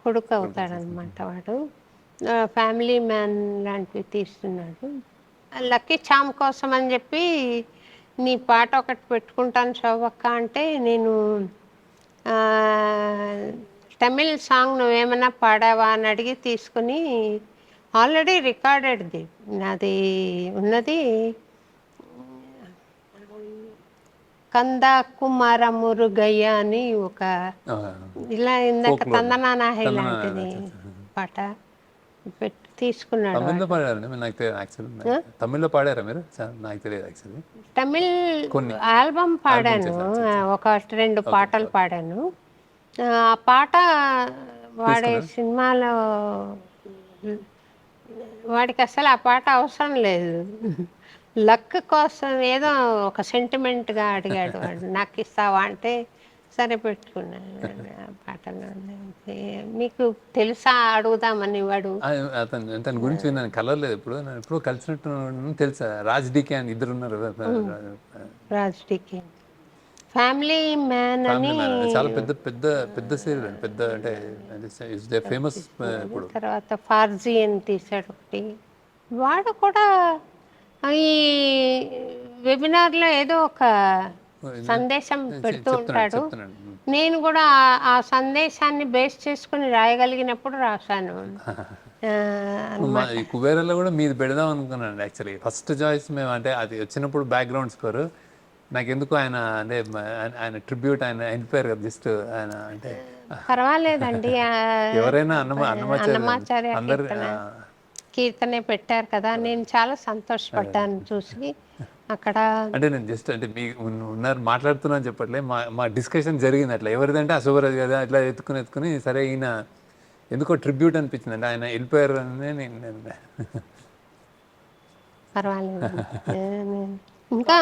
కొడుకు అవుతాడనమాట వాడు. ఫ్యామిలీ మ్యాన్ లాంటివి తీస్తున్నాడు. లక్కీ చామ్ కోసం అని చెప్పి నీ పాట ఒకటి పెట్టుకుంటాను శోభక్క అంటే, నేను తమిళ్ సాంగ్ నువ్వేమైనా పాడావా అని అడిగి తీసుకుని, ఆల్రెడీ రికార్డెడ్ది నాది ఉన్నది. కందా కుమార మురుగయ్య అని ఒక ఇలా ఇందాక తందనానాహై లాంటిది పాట పెట్టి తీసుకున్నాడు. తమిళ్లో పాడారండి నాకు యాక్చువల్లీ. తమిళ్లో పాడారా మీరు? నాకు తెలియదు యాక్చువల్లీ. తమిళ్ ఆల్బమ్ పాడాను, ఒక 2 పాటలు పాడాను. ఆ పాట వాడే సినిమాలో వాడికి అసలు ఆ పాట అవసరం లేదు. లక్ కోసం ఏదో ఒక సెంటిమెంట్గా అడిగాడు వాడు, నాకు ఇస్తావా అంటే సరే పెట్టుకున్నాను ఆ పాటలో. మీకు తెలుసా అడుగుదామని వాడు. తన గురించి నేను కలవలేదు, ఇప్పుడు నేను ఎప్పుడో కలిసినట్టు తెలుసా. రాజ్ డికే అని ఇద్దరు ఉన్నారు. రాజ్ డికే ఫ్యామిలీ మ్యాన్ అని చాలా పెద్ద పెద్ద పెద్ద సీరియల్ అండి, పెద్ద అంటే ఫేమస్. తర్వాత ఫార్జీ అని తీసాడు ఒకటి. వాడు కూడా ఈ వెబినార్లో ఏదో ఒక సందేశం పెడుతూ ఉంటాడు. నేను కూడా ఆ సందేశాన్ని బేస్ చేసుకుని రాయగలిగినప్పుడు రాశాను. ఈ కుబేరాలో కూడా మీది పెడదాం అనుకున్నాను యాక్చువల్లీ. ఫస్ట్ చాయిస్ మేము, అంటే అది వచ్చినప్పుడు బ్యాక్గ్రౌండ్ స్కోర్ నాకు ఎందుకు ఆయన అంటే ఆయన ట్రిబ్యూట్ ఆయన అయిపోయారు కదా జస్ట్ ఆయన అంటే. పర్వాలేదండి, ఎవరైనా అన్నమాచార్య కీర్తనే పెట్టారు కదా, నేను చాలా సంతోషపడ్డాను చూసి అక్కడ. అంటే నేను జస్ట్ అంటే మీ ఉన్నారు మాట్లాడుతున్నాను చెప్పట్లే, మా డిస్కషన్ జరిగింది అట్లా. ఎవరిదంటే అశుభరాజు కదా, అట్లా ఎత్తుకుని సరే ఈయన ఎందుకో ట్రిబ్యూట్ అనిపించింది అంటే ఆయన వెళ్ళిపోయారు అని నేను. పర్వాలేదు. ఇంకా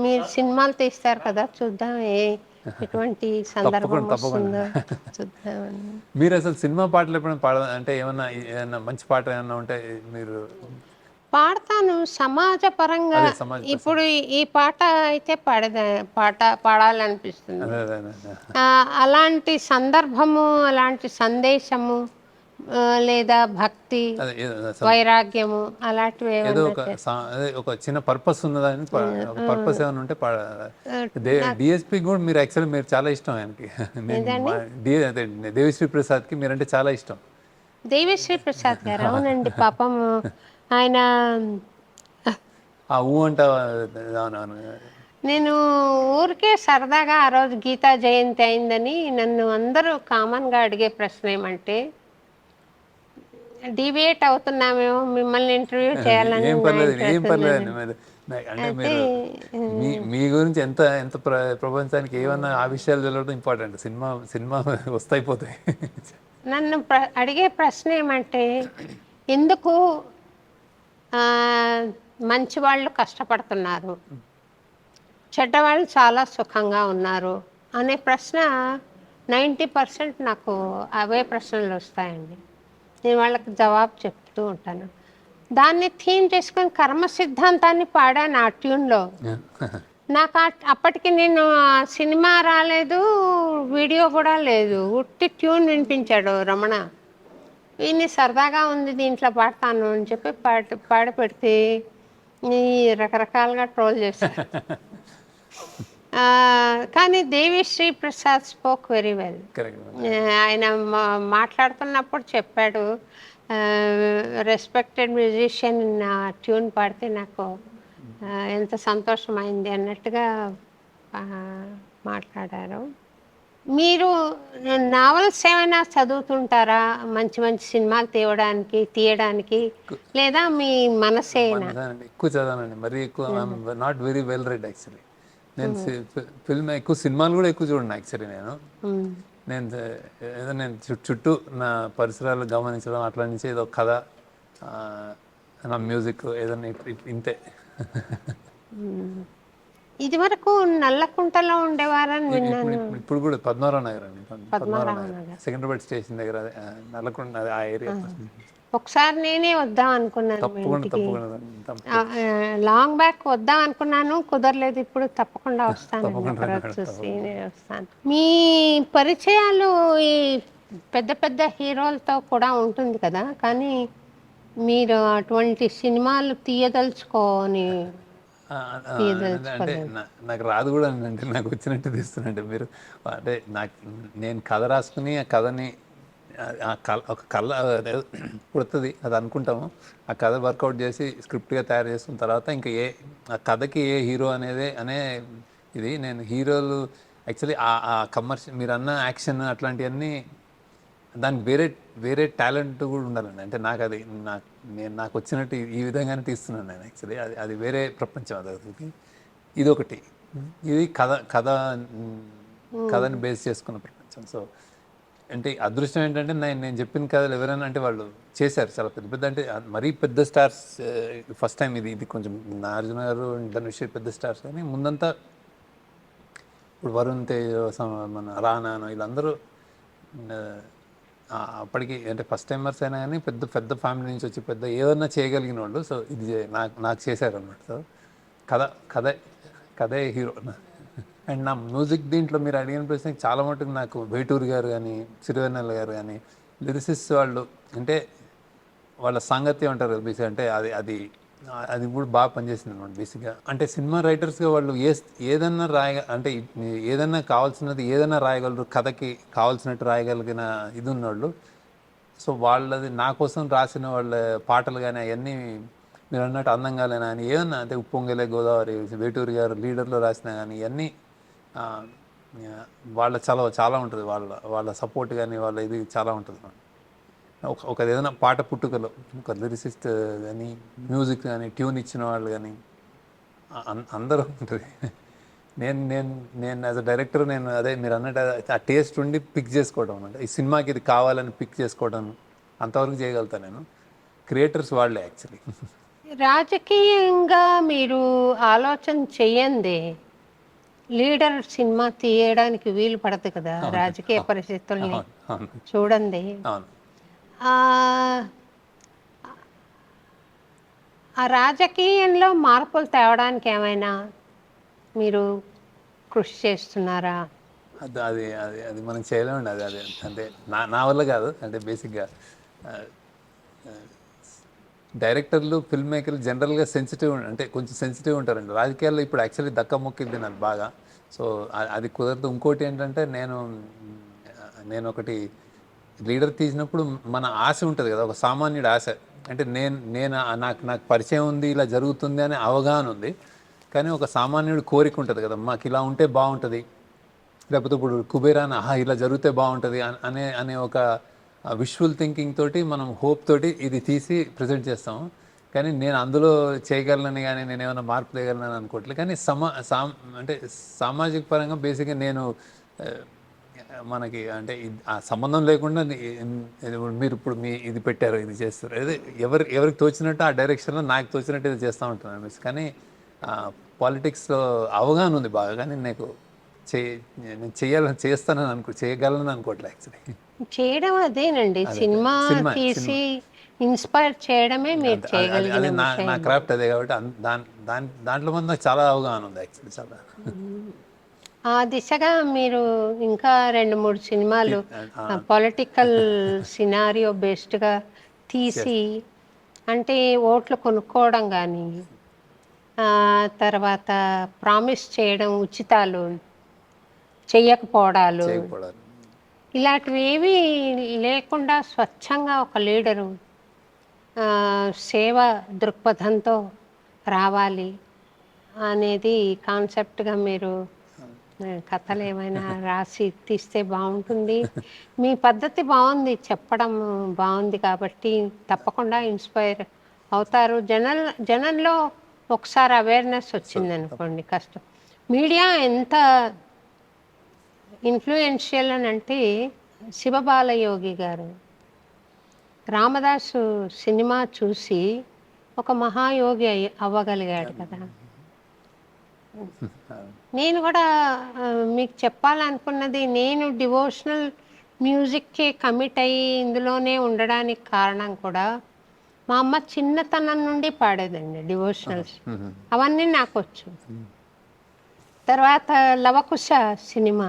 మీరు సినిమాలు తీస్తారు కదా, చూద్దాం ఎటువంటి సందర్భం వస్తుందో చూద్దామని. మీరు అసలు సినిమా పాటలు ఎప్పుడైనా అంటే ఏమన్నా మంచి పాట ఏమన్నా ఉంటే మీరు? పాడతాను సమాజ పరంగా. ఇప్పుడు ఈ పాట అయితే పాడాలనిపిస్తుంది. అలాంటి సందర్భము, అలాంటి సందేశము లేదా భక్తి, అదే వైరాగ్యము అలాంటివి ఏదో ఏమన్నా ఒక అదే ఒక చిన్న పర్పస్ ఉన్నదని ఒక పర్పస్ ఏమైనా ఉంటే డిఎస్పి కూడా మీరు యాక్చువల్లీ మీరు చాలా ఇష్టం ఆయనకి. నేను అదే దేవిశ్రీ ప్రసాద్కి మీరంటే చాలా ఇష్టం. దేవిశ్రీ ప్రసాద్ గారు, అవునండి. పాపం ఆయన ఆ ఊ అంట. అవునవును. నేను ఊరికే సరదాగా ఆ రోజు గీతా జయంతి అయిందని నన్ను అందరూ కామన్గా అడిగే ప్రశ్న ఏమంటే, డిబేట్ అవుతున్నామేమో మిమ్మల్ని ఇంటర్వ్యూ చేయాలని ఏం నా పర్లేదు, ఏం ఇంట్రెస్ట్ పర్లేదు. ఉందని. అంటే అయితే మీరు మీ గురించి ఎంత ఎంత ప్రపంచానికి ఏమన్నా ఆ విషయాలు తెలియడం ఇంపార్టెంట్. సినిమా సినిమా వస్తాయి పోతాయి. నన్ను అడిగే ప్రశ్న ఏమంటే, ఎందుకు ఆ, మంచి వాళ్ళు కష్టపడుతున్నారు, చెడ్డవాళ్ళు చాలా సుఖంగా ఉన్నారు అనే ప్రశ్న 90% నాకు అవే ప్రశ్నలు వస్తాయండి. నేను వాళ్ళకి జవాబు చెప్తూ ఉంటాను. దాన్ని థీమ్ చేసుకొని కర్మ సిద్ధాంతాన్ని పాడాను ఆ ట్యూన్లో. నాకు అప్పటికి నేను సినిమా రాలేదు, వీడియో కూడా లేదు, ఉట్టి ట్యూన్ వినిపించాడు రమణ. విని సరదాగా ఉంది, దీంట్లో పాడతాను అని చెప్పి పాడి పెడితే ఈ రకరకాలుగా ట్రోల్ చేశారు. కానీ Devi Sri Prasad spoke very well. ఆయన మాట్లాడుతున్నప్పుడు చెప్పాడు, రెస్పెక్టెడ్ మ్యూజిషియన్ నా ట్యూన్ పాడితే నాకు ఎంత సంతోషమైంది అన్నట్టుగా మాట్లాడారు. మీరు నావల్స్ ఏమైనా చదువుతుంటారా మంచి మంచి సినిమాలు తీయడానికి, లేదా మీ మనసేనా? ఎక్కువ చదవనండి, మరీ ఎక్కువ. Not very well read actually. నేను ఫిల్మ్ ఎక్కువ, సినిమాలు కూడా ఎక్కువ చూడండి యాక్చువల్లీ. నేను ఏదో నేను చుట్టూ నా పరిసరాలు గమనించడం, అట్లా నుంచి ఏదో కథ, నా మ్యూజిక్ ఏదన్నా ఇంతే. ఇది వరకు నల్లకుంటలో ఉండేవారని విన్నాను. ఇప్పుడు కూడా పద్మారావు నగర్ అండి. పద్మారావు నగర్ సికింద్రాబాద్ స్టేషన్ దగ్గర, నల్లకుంట ఆ ఏరియా. ఒకసారి నేనే వద్దాం అనుకున్నాను మీ ఇంటికి. తప్పకుండా లాంగ్ బ్యాక్ వద్దాం అనుకున్నాను, కుదరలేదు. ఇప్పుడు తప్పకుండా వస్తాను, చూసి వస్తాను. మీ పరిచయాలు ఈ పెద్ద పెద్ద హీరోలతో కూడా ఉంటుంది కదా, కానీ మీరు అటువంటి సినిమాలు తీయదలుచుకోని అంటే నాకు రాదు కూడా అంటే నాకు వచ్చినట్టు తీస్తున్నట్టు మీరు. అంటే నేను కథ రాసుకుని ఆ కథని ఒక కళ పుడుతుంది, అది అనుకుంటాము. ఆ కథ వర్కౌట్ చేసి స్క్రిప్ట్గా తయారు చేసుకున్న తర్వాత ఇంకా ఆ కథకి ఏ హీరో అనే ఇది. నేను హీరోలు యాక్చువల్లీ ఆ కమర్షియల్ మీరు అన్న యాక్షన్ అట్లాంటివన్నీ, దానికి వేరే టాలెంట్ కూడా ఉండాలండి. అంటే నాకు వచ్చినట్టు ఈ విధంగానే తీస్తున్నాను నేను యాక్చువల్లీ. అది వేరే ప్రపంచం. అది ఇది ఒకటి. ఇది కథని బేస్ చేసుకున్న ప్రపంచం. సో అంటే అదృష్టం ఏంటంటే నేను చెప్పిన కథలు ఎవరైనా అంటే వాళ్ళు చేశారు చాలా పెద్ద పెద్ద, అంటే మరీ పెద్ద స్టార్స్. ఫస్ట్ టైం ఇది కొంచెం నాగార్జున గారు, ధనుష్ పెద్ద స్టార్స్, కానీ ముందంతా ఇప్పుడు వరుణ్ తేజ్, మన రానా, వీళ్ళందరూ అప్పటికి అంటే ఫస్ట్ టైమర్స్ అయినా కానీ పెద్ద పెద్ద ఫ్యామిలీ నుంచి వచ్చి పెద్ద ఏదన్నా చేయగలిగిన వాళ్ళు. సో ఇది నాకు చేశారు అన్నమాట. సో కథే హీరో. అండ్ నా మ్యూజిక్ దీంట్లో మీరు అడిగిన ప్రశ్న చాలా మటుకు నాకు వేటూరు గారు కానీ, సిరివెన్నెల గారు కానీ, లిరిసిస్ట్ వాళ్ళు, అంటే వాళ్ళ సాంగత్యం అంటారు కదా బేసిక్. అంటే అది కూడా బాగా పనిచేసింది అనమాట బేసిక్గా. అంటే సినిమా రైటర్స్గా వాళ్ళు ఏదన్నా అంటే ఏదన్నా కావాల్సినది ఏదన్నా రాయగలరు, కథకి కావాల్సినట్టు రాయగలిగిన ఇది ఉన్నవాళ్ళు. సో వాళ్ళది నా కోసం రాసిన వాళ్ళ పాటలు కానీ అవన్నీ మీరు అన్నట్టు అందంగాలేనా అని ఏదన్నా, అంటే ఉప్పొంగలే గోదావరి వేటూరు గారు లీడర్లో రాసినా కానీ ఇవన్నీ వాళ్ళ చాలా ఉంటుంది. వాళ్ళ సపోర్ట్ కానీ వాళ్ళ ఇది చాలా ఉంటుంది. ఒక ఏదైనా పాట పుట్టుకలో ఒక లిరిసిస్ట్ కానీ, మ్యూజిక్ కానీ, ట్యూన్ ఇచ్చిన వాళ్ళు కానీ అందరూ ఉంటుంది. నేను యాజ్ అ డైరెక్టర్ అదే మీరు అన్నట్టు ఆ టేస్ట్ ఉండి పిక్ చేసుకోవడం అంటే ఈ సినిమాకి ఇది కావాలని పిక్ చేసుకోవడం అంతవరకు చేయగలుగుతాను నేను. క్రియేటర్స్ వాళ్ళే యాక్చువల్లీ. రాజకీయంగా మీరు ఆలోచన చెయ్యండి, లీడర్ సినిమా తీయడానికి వీలు పడదు కదా రాజకీయ పరిస్థితుల్ని చూడండి. ఆ రాజకీయంలో మార్పులు తేవడానికి ఏమైనా మీరు కృషి చేస్తున్నారా? అది మనం చేయలేమండి. అది అంటే నా వల్ల కాదు. అంటే బేసిక్గా డైరెక్టర్లు ఫిల్మ్ మేకర్లు జనరల్గా సెన్సిటివ్, అంటే కొంచెం సెన్సిటివ్ ఉంటారండి. రాజకీయాల్లో ఇప్పుడు యాక్చువల్లీ దక్క మొక్కింది నాకు బాగా. సో అది కుదరదు. ఇంకోటి ఏంటంటే నేను ఒకటి లీడర్ తీసినప్పుడు మన ఆశ ఉంటుంది కదా, ఒక సామాన్యుడి ఆశ. అంటే నాకు పరిచయం ఉంది, ఇలా జరుగుతుంది అనే అవగాహన ఉంది. కానీ ఒక సామాన్యుడి కోరిక ఉంటుంది కదా, మాకు ఇలా ఉంటే బాగుంటుంది, లేకపోతే ఇప్పుడు కుబేరాన్ ఇలా జరిగితే బాగుంటుంది అనే ఒక విజువల్ థింకింగ్ తోటి, మనం హోప్ తోటి ఇది తీసి ప్రజెంట్ చేస్తాము. కానీ నేను అందులో చేయగలనని కానీ నేను ఏమైనా మార్పు తేయగలనని అనుకోవట్లేదు. కానీ అంటే సామాజిక పరంగా బేసిక్గా నేను మనకి అంటే ఆ సంబంధం లేకుండా మీరు ఇప్పుడు ఇది పెట్టారు, ఇది చేస్తారు, అదే ఎవరికి తోచినట్టు ఆ డైరెక్షన్లో నాకు తోచినట్టు ఇది చేస్తూ ఉంటాను అనేసి. కానీ పాలిటిక్స్లో అవగాహన ఉంది బాగా, కానీ నేను చేయగలను అనుకోవట్లేదు యాక్చువల్లీ. చేయడం అదేనండి, సినిమా తీసి ఇన్స్పైర్ చేయడమే మీరు చేయగలిగిన నా క్రాఫ్ట్ అదే కాబట్టి దాంట్లో మంది నాకు చాలా అవగాహన ఉంది యాక్చువల్లీ, చాలా. ఆ దిశగా మీరు ఇంకా 2-3 సినిమాలు పొలిటికల్ సినారియో బేస్డ్గా తీసి, అంటే ఓట్లు కొనుక్కోవడం కానీ, తర్వాత ప్రామిస్ చేయడం, ఉచితాలు చెయ్యకపోవడాలు, ఇలాంటివి ఏవి లేకుండా స్వచ్ఛంగా ఒక లీడరు సేవ దృక్పథంతో రావాలి అనేది కాన్సెప్ట్గా మీరు కథలు ఏమైనా రాసి తీస్తే బాగుంటుంది. మీ పద్ధతి బాగుంది, చెప్పడం బాగుంది, కాబట్టి తప్పకుండా ఇన్స్పైర్ అవుతారు. జనంలో ఒకసారి అవేర్నెస్ వచ్చింది అనుకోండి కష్టం. మీడియా ఎంత ఇన్ఫ్లుయెన్షియల్ అని అంటే, శివబాలయోగి గారు రామదాసు సినిమా చూసి ఒక మహాయోగి అవ్వగలిగాడు కదా. నేను కూడా మీకు చెప్పాలనుకున్నది, నేను డివోషనల్ మ్యూజిక్కి కమిట్ అయ్యి ఇందులోనే ఉండడానికి కారణం కూడా, మా అమ్మ చిన్నతనం నుండి పాడేదండి డివోషనల్స్, అవన్నీ నాకు వచ్చు. తర్వాత లవకుశ సినిమా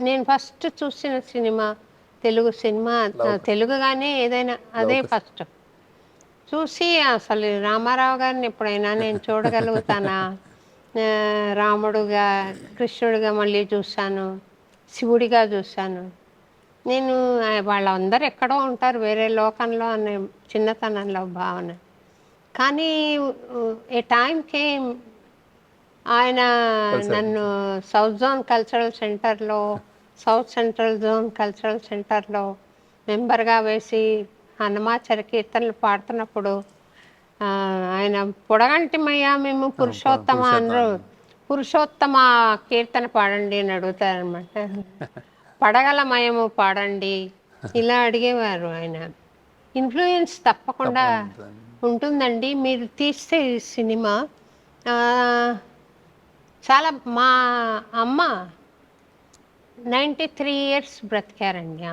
నేను ఫస్ట్ చూసిన సినిమా తెలుగు సినిమా, తెలుగు కానీ ఏదైనా అదే ఫస్ట్ చూసి, అసలు రామారావు గారిని ఎప్పుడైనా నేను చూడగలుగుతానా, రాముడుగా కృష్ణుడిగా మళ్ళీ చూశాను, శివుడిగా చూశాను. నేను వాళ్ళందరూ ఎక్కడో ఉంటారు వేరే లోకంలో అనే చిన్నతనంలో భావన. కానీ ఏ టైంకి ఆయన నన్ను సౌత్ సెంట్రల్ జోన్ కల్చరల్ సెంటర్లో మెంబర్గా వేసి హనుమాచర కీర్తనలు పాడుతున్నప్పుడు, ఆయన పొడగంటిమయ్యా మేము పురుషోత్తమ అన్నారు, పురుషోత్తమ కీర్తన పాడండి అని అడుగుతారనమాట. పడగలమయము పాడండి ఇలా అడిగేవారు. ఆయన ఇన్ఫ్లుయెన్స్ తప్పకుండా ఉంటుందండి. మీరు తీస్తే సినిమా చాలా, మా అమ్మ 93 years బ్రతికారండి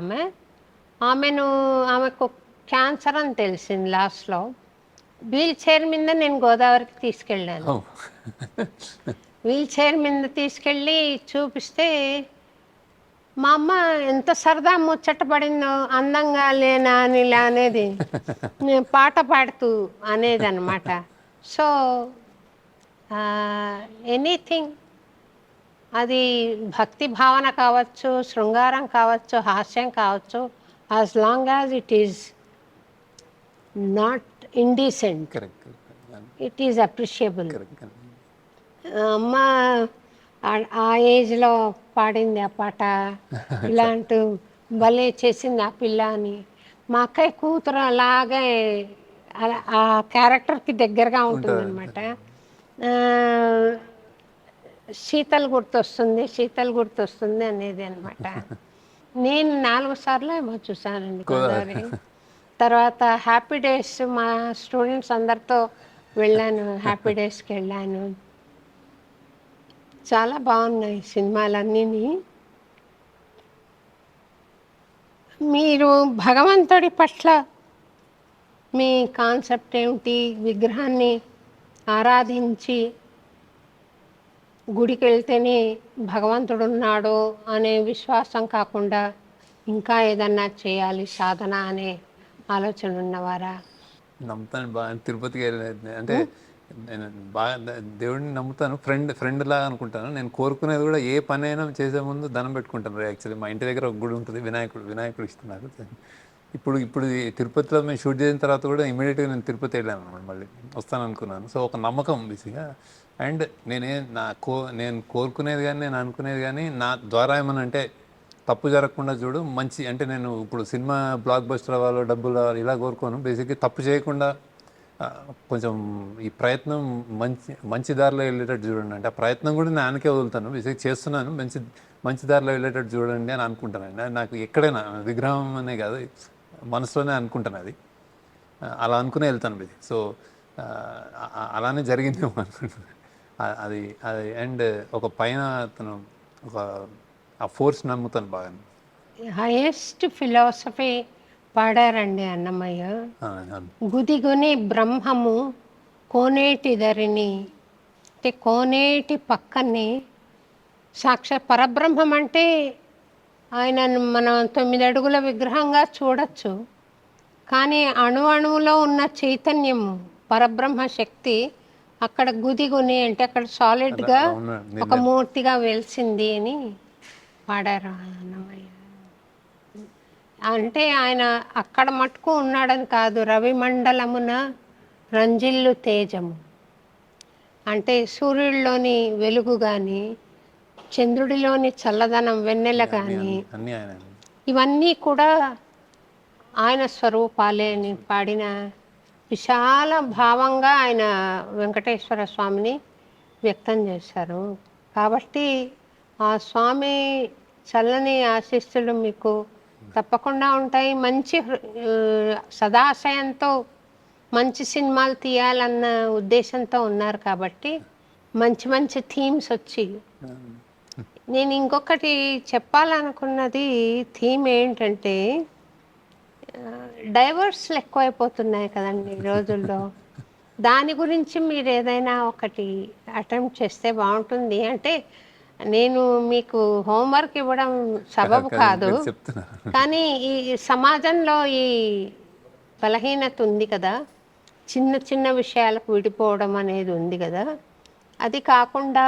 ఆమెకు క్యాన్సర్ అని తెలిసింది లాస్ట్లో. వీల్ చైర్ మీద నేను గోదావరికి తీసుకెళ్ళాను. వీల్ చైర్ మీద తీసుకెళ్ళి చూపిస్తే మా అమ్మ ఎంత సరదా ముచ్చట పడిందో, అందంగా లేనా అని ఇలా అనేది, పాట పాడుతూ అనేది అనమాట. సో ఎనీథింగ్, అది భక్తి భావన కావచ్చు, శృంగారం కావచ్చు, హాస్యం కావచ్చు, as long as it is not indecent, it is appreciable. అమ్మ ఆ ఏజ్లో పాడింది ఆ పాట, ఇలాంటి భలే చేసింది ఆ పిల్ల అని. మా అక్కయ్య కూతురు అలాగే ఆ క్యారెక్టర్కి దగ్గరగా ఉంటుందన్నమాట. శీతల్ గుర్తొస్తుంది అనేది అనమాట. నేను 4 సార్లు ఏమో చూసానండి గోదావరి. తర్వాత హ్యాపీ డేస్ మా స్టూడెంట్స్ అందరితో వెళ్ళాను, హ్యాపీ డేస్కి వెళ్ళాను. చాలా బాగున్నాయి సినిమాలన్నీ. మీరు భగవంతుడి పట్ల మీ కాన్సెప్ట్ ఏమిటి? విగ్రహాన్ని ఆరాధించి గుడికి వెళ్తేనే భగవంతుడు ఉన్నాడు అనే విశ్వాసం కాకుండా, ఇంకా ఏదన్నా చేయాలి సాధన అనే ఆలోచన ఉన్నవారా? నమ్ముతాను బాగా. తిరుపతికి వెళ్ళలేదు అంటే నేను బాగా దేవుడిని నమ్ముతాను. ఫ్రెండ్ లాగా అనుకుంటాను. నేను కోరుకునేది కూడా ఏ పని అయినా చేసే ముందు దండం పెట్టుకుంటాను. యాక్చువల్లీ మా ఇంటి దగ్గర ఒక గుడి ఉంటుంది, వినాయకుడు ఇస్తున్నారు. ఇప్పుడు ఈ తిరుపతిలో మేము షూట్ చేసిన తర్వాత కూడా ఇమీడియట్గా నేను తిరుపతి వెళ్ళాను అనమాట. మళ్ళీ వస్తాను అనుకున్నాను. సో ఒక నమ్మకం బేసిక్గా. అండ్ నేను కోరుకునేది కానీ నేను అనుకునేది కానీ నా ద్వారా ఏమన్నా అంటే తప్పు జరగకుండా చూడు, మంచి అంటే నేను ఇప్పుడు సినిమా బ్లాక్ బస్టర్ అవ్వాలో డబ్బులు రావాలి ఇలా కోరుకోను. బేసిక్గా తప్పు చేయకుండా కొంచెం ఈ ప్రయత్నం మంచి దారిలో వెళ్ళేటట్టు చూడండి అంటే ఆ ప్రయత్నం కూడా నేను ఆయనకే వదులుతాను. బేసిక్గా చేస్తున్నాను, మంచి దారిలో వెళ్ళేటట్టు చూడండి అని అనుకుంటానండి. నాకు ఎక్కడైనా విగ్రహం అనే కాదు, మనసులోనే అనుకుంటాను అది. అలా అనుకునే వెళ్తాను బేసిక్. సో అలానే జరిగిందేమో అనుకుంటున్నాను. అది అది అండ్ ఒక పైన అతను ఒక ఆ ఫోర్స్ నమ్ముతాను బాగా. హైయెస్ట్ ఫిలాసఫీ పాడారండి అన్నమయ్య. అవును. గుదిగుని బ్రహ్మము కోనేటి ధరిని, అంటే కోనేటి పక్కనే సాక్షాత్ పరబ్రహ్మం అంటే ఆయనను మనం 9 అడుగుల విగ్రహంగా చూడొచ్చు. కానీ అణువులో ఉన్న చైతన్యము పరబ్రహ్మ శక్తి అక్కడ గుదిగుని అంటే అక్కడ సాలిడ్గా అలా ఉన్నాడు. ఒక మూర్తిగా వెలిసింది అని పాడారు అన్నమయ్య. అంటే ఆయన అక్కడ మటుకు ఉన్నాడని కాదు, రవిమండలమున రంజిల్లు తేజము అంటే సూర్యుడిలోని వెలుగు కానీ, చంద్రుడిలోని చల్లదనం వెన్నెల కానీ, అన్నీ ఆయన ఇవన్నీ కూడా ఆయన స్వరూపాలే అని పాడిన విశాల భావంగా ఆయన వెంకటేశ్వర స్వామిని వ్యక్తం చేశారు. కాబట్టి ఆ స్వామి చల్లని ఆశీస్సులు మీకు తప్పకుండా ఉంటాయి. మంచి సదాశయంతో మంచి సినిమాలు తీయాలన్న ఉద్దేశంతో ఉన్నారు కాబట్టి మంచి మంచి థీమ్స్ వచ్చి, నేను ఇంకొకటి చెప్పాలనుకున్నది థీమ్ ఏంటంటే డైవర్స్లు ఎక్కువైపోతున్నాయి కదండి ఈ రోజుల్లో. దాని గురించి మీరు ఏదైనా ఒకటి అటెంప్ట్ చేస్తే బాగుంటుంది. అంటే నేను మీకు హోంవర్క్ ఇవ్వడం సబబు కాదు, కానీ ఈ సమాజంలో ఈ బలహీనత ఉంది కదా, చిన్న చిన్న విషయాలకు విడిపోవడం అనేది ఉంది కదా, అది కాకుండా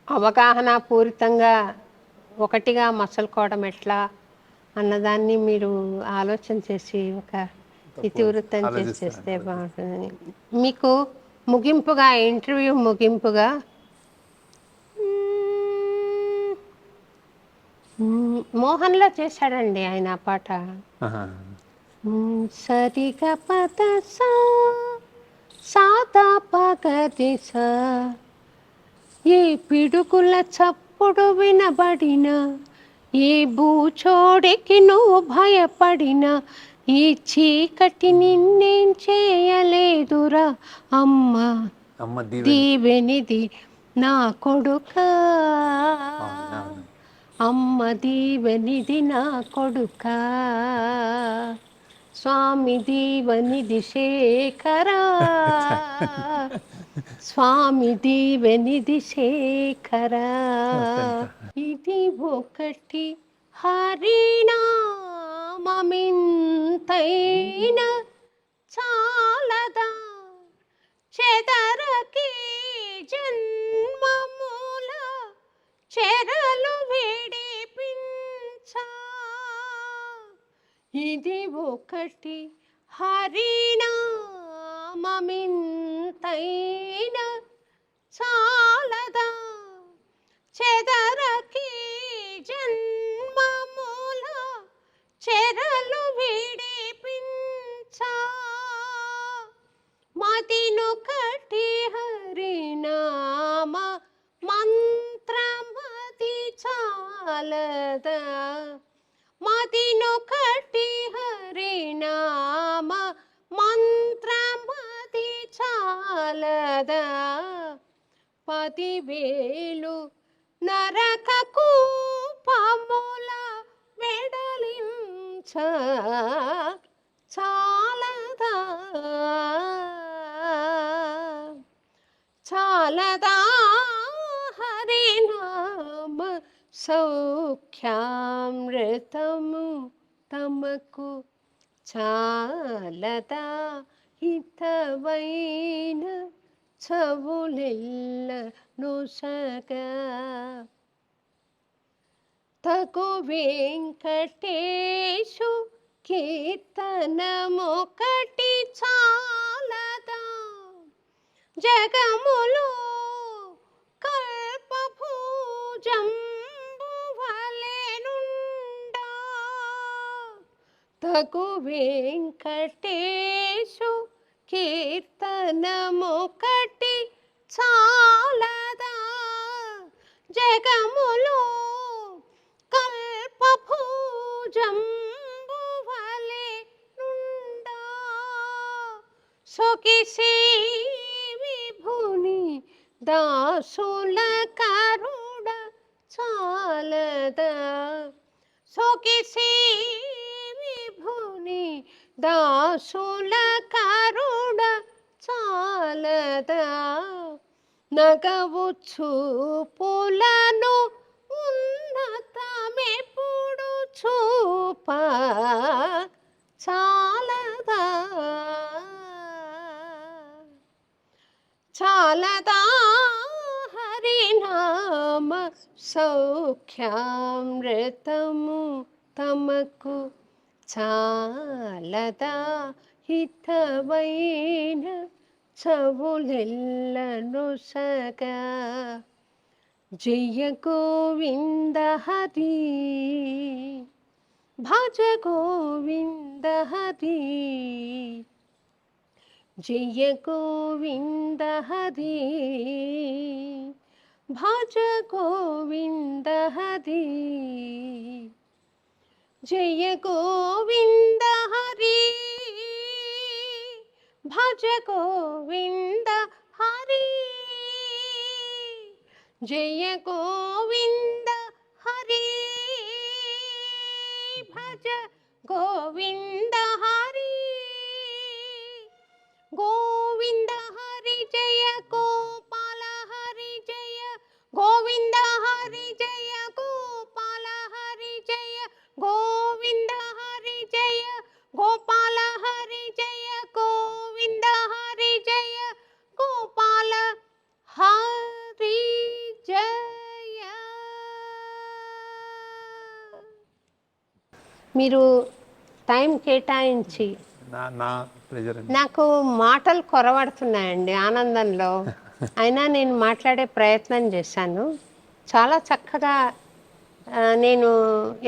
అవగాహన పూరితంగా ఒకటిగా మసలుకోవడం ఎట్లా అన్నదాన్ని మీరు ఆలోచన చేసి ఒక ఇతివృత్తం చేస్తే బాగుంటుందని. మీకు ముగింపుగా, ఇంటర్వ్యూ ముగింపుగా మోహన్లో చేశాడండి ఆయన ఆ పాట. సరిగ పద సాదా పగదిస, ఈ పిడుగుల చప్పుడు వినబడిన, ఈ భూచోడికి నువ్వు భయపడిన, ఈ చీకటి నిన్నేం చేయలేదురా అమ్మ దీవెనిది నా కొడుకా, అమ్మ దీవెనిది నా కొడుకా, స్వామి దీవెనిది శేఖరా, స్వామి దీవెనిది శేఖరా. ఇది ఒకటి హరినామమింతైన చాలదా, చెదరకి జన్మమూల చెరలు విడిపించా. ఇది ఒకటి హరినామమింతైన చాలదా, చెదరకి జన్మమూల చెరలు విడిపించా. మదినొకటి హరినామ మంత్రమది చాలదా, మదినొకటి హరినామ మంత్రమది చాలదా, 10,000 నరక కూపముల వెడలించ చాలదా, చాలదా హరినామ సౌఖ్యామృతము తమకు చాలదా హితవైన చవులెల్ల నొసగా తగు వెంకటేశు కీర్తనమొకటి చాలదా జగములో కల్పభూజంబువలెనుండా తగు వెంకటేశు కీర్తనమొకటి చాలదా జగములో కల్పభూజంబువలెనుండా సొకిసి విభుని దాసుల కరుణ చాలదా సొకిసి విభుని దాసుల కరుణ చాలదా నగవు చూపులను ఉన్నతమెప్పుడు చూప చాలదా చాలదా హరినామ సౌఖ్యామృతము తమకు చాలదా హితవైన చవులెల్లనొసగా జయ గోవింద హరి భజ గోవింద హరి జయ గోవింద హరి భజ గోవింద హరి జయ గోవింద హరి భజ గోవింద హరి జయ గోవింద హరి భజ గోవింద హరి గోవింద హరి జయ గోపాల హరి జయ గోవింద హరి జయ గోపాల హరి జయ గోవింద హరి జయ గోపాల హరి జయ గోవింద హరి జయ గోపాల హరి జయ. మీరు టైం కేటాయించి నా ప్రెజర్ అండి. నాకు మాటలు కొరవడుతున్నాయండి ఆనందంలో. అయినా నేను మాట్లాడే ప్రయత్నం చేశాను. చాలా చక్కగా నేను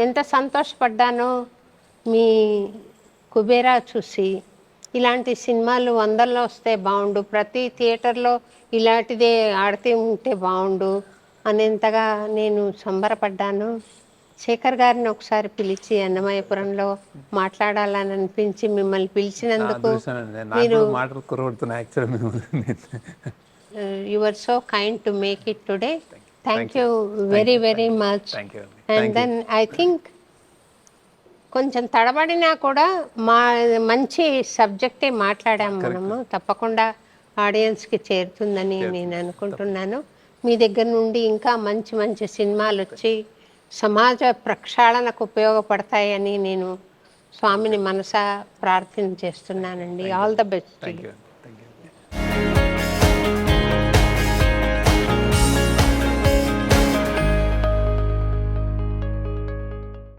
ఎంత సంతోషపడ్డానో మీ కుబేరా చూసి. ఇలాంటి సినిమాలు వందల్లో వస్తే బాగుండు, ప్రతి థియేటర్లో ఇలాంటిదే ఆడితే ఉంటే బాగుండు అనేంతగా నేను సంబరపడ్డాను. శేఖర్ గారిని ఒకసారి పిలిచి అన్నమయ్యపురంలో మాట్లాడాలని అనిపించి మిమ్మల్ని పిలిచినందుకు మీరు మాటలు కురవడుతున్నాయి actually. You are so kind to make it today. Thank you very very much. And then I think కొంచెం తడబడినా కూడా మంచి సబ్జెక్టే మాట్లాడాము మనము. తప్పకుండా ఆడియన్స్కి చేరుతుందని నేను అనుకుంటున్నాను. మీ దగ్గర నుండి ఇంకా మంచి మంచి సినిమాలు వచ్చి సమాజ ప్రక్షాళనకు ఉపయోగపడతాయని నేను స్వామిని మనసా ప్రార్థన చేస్తున్నానండి. All the best.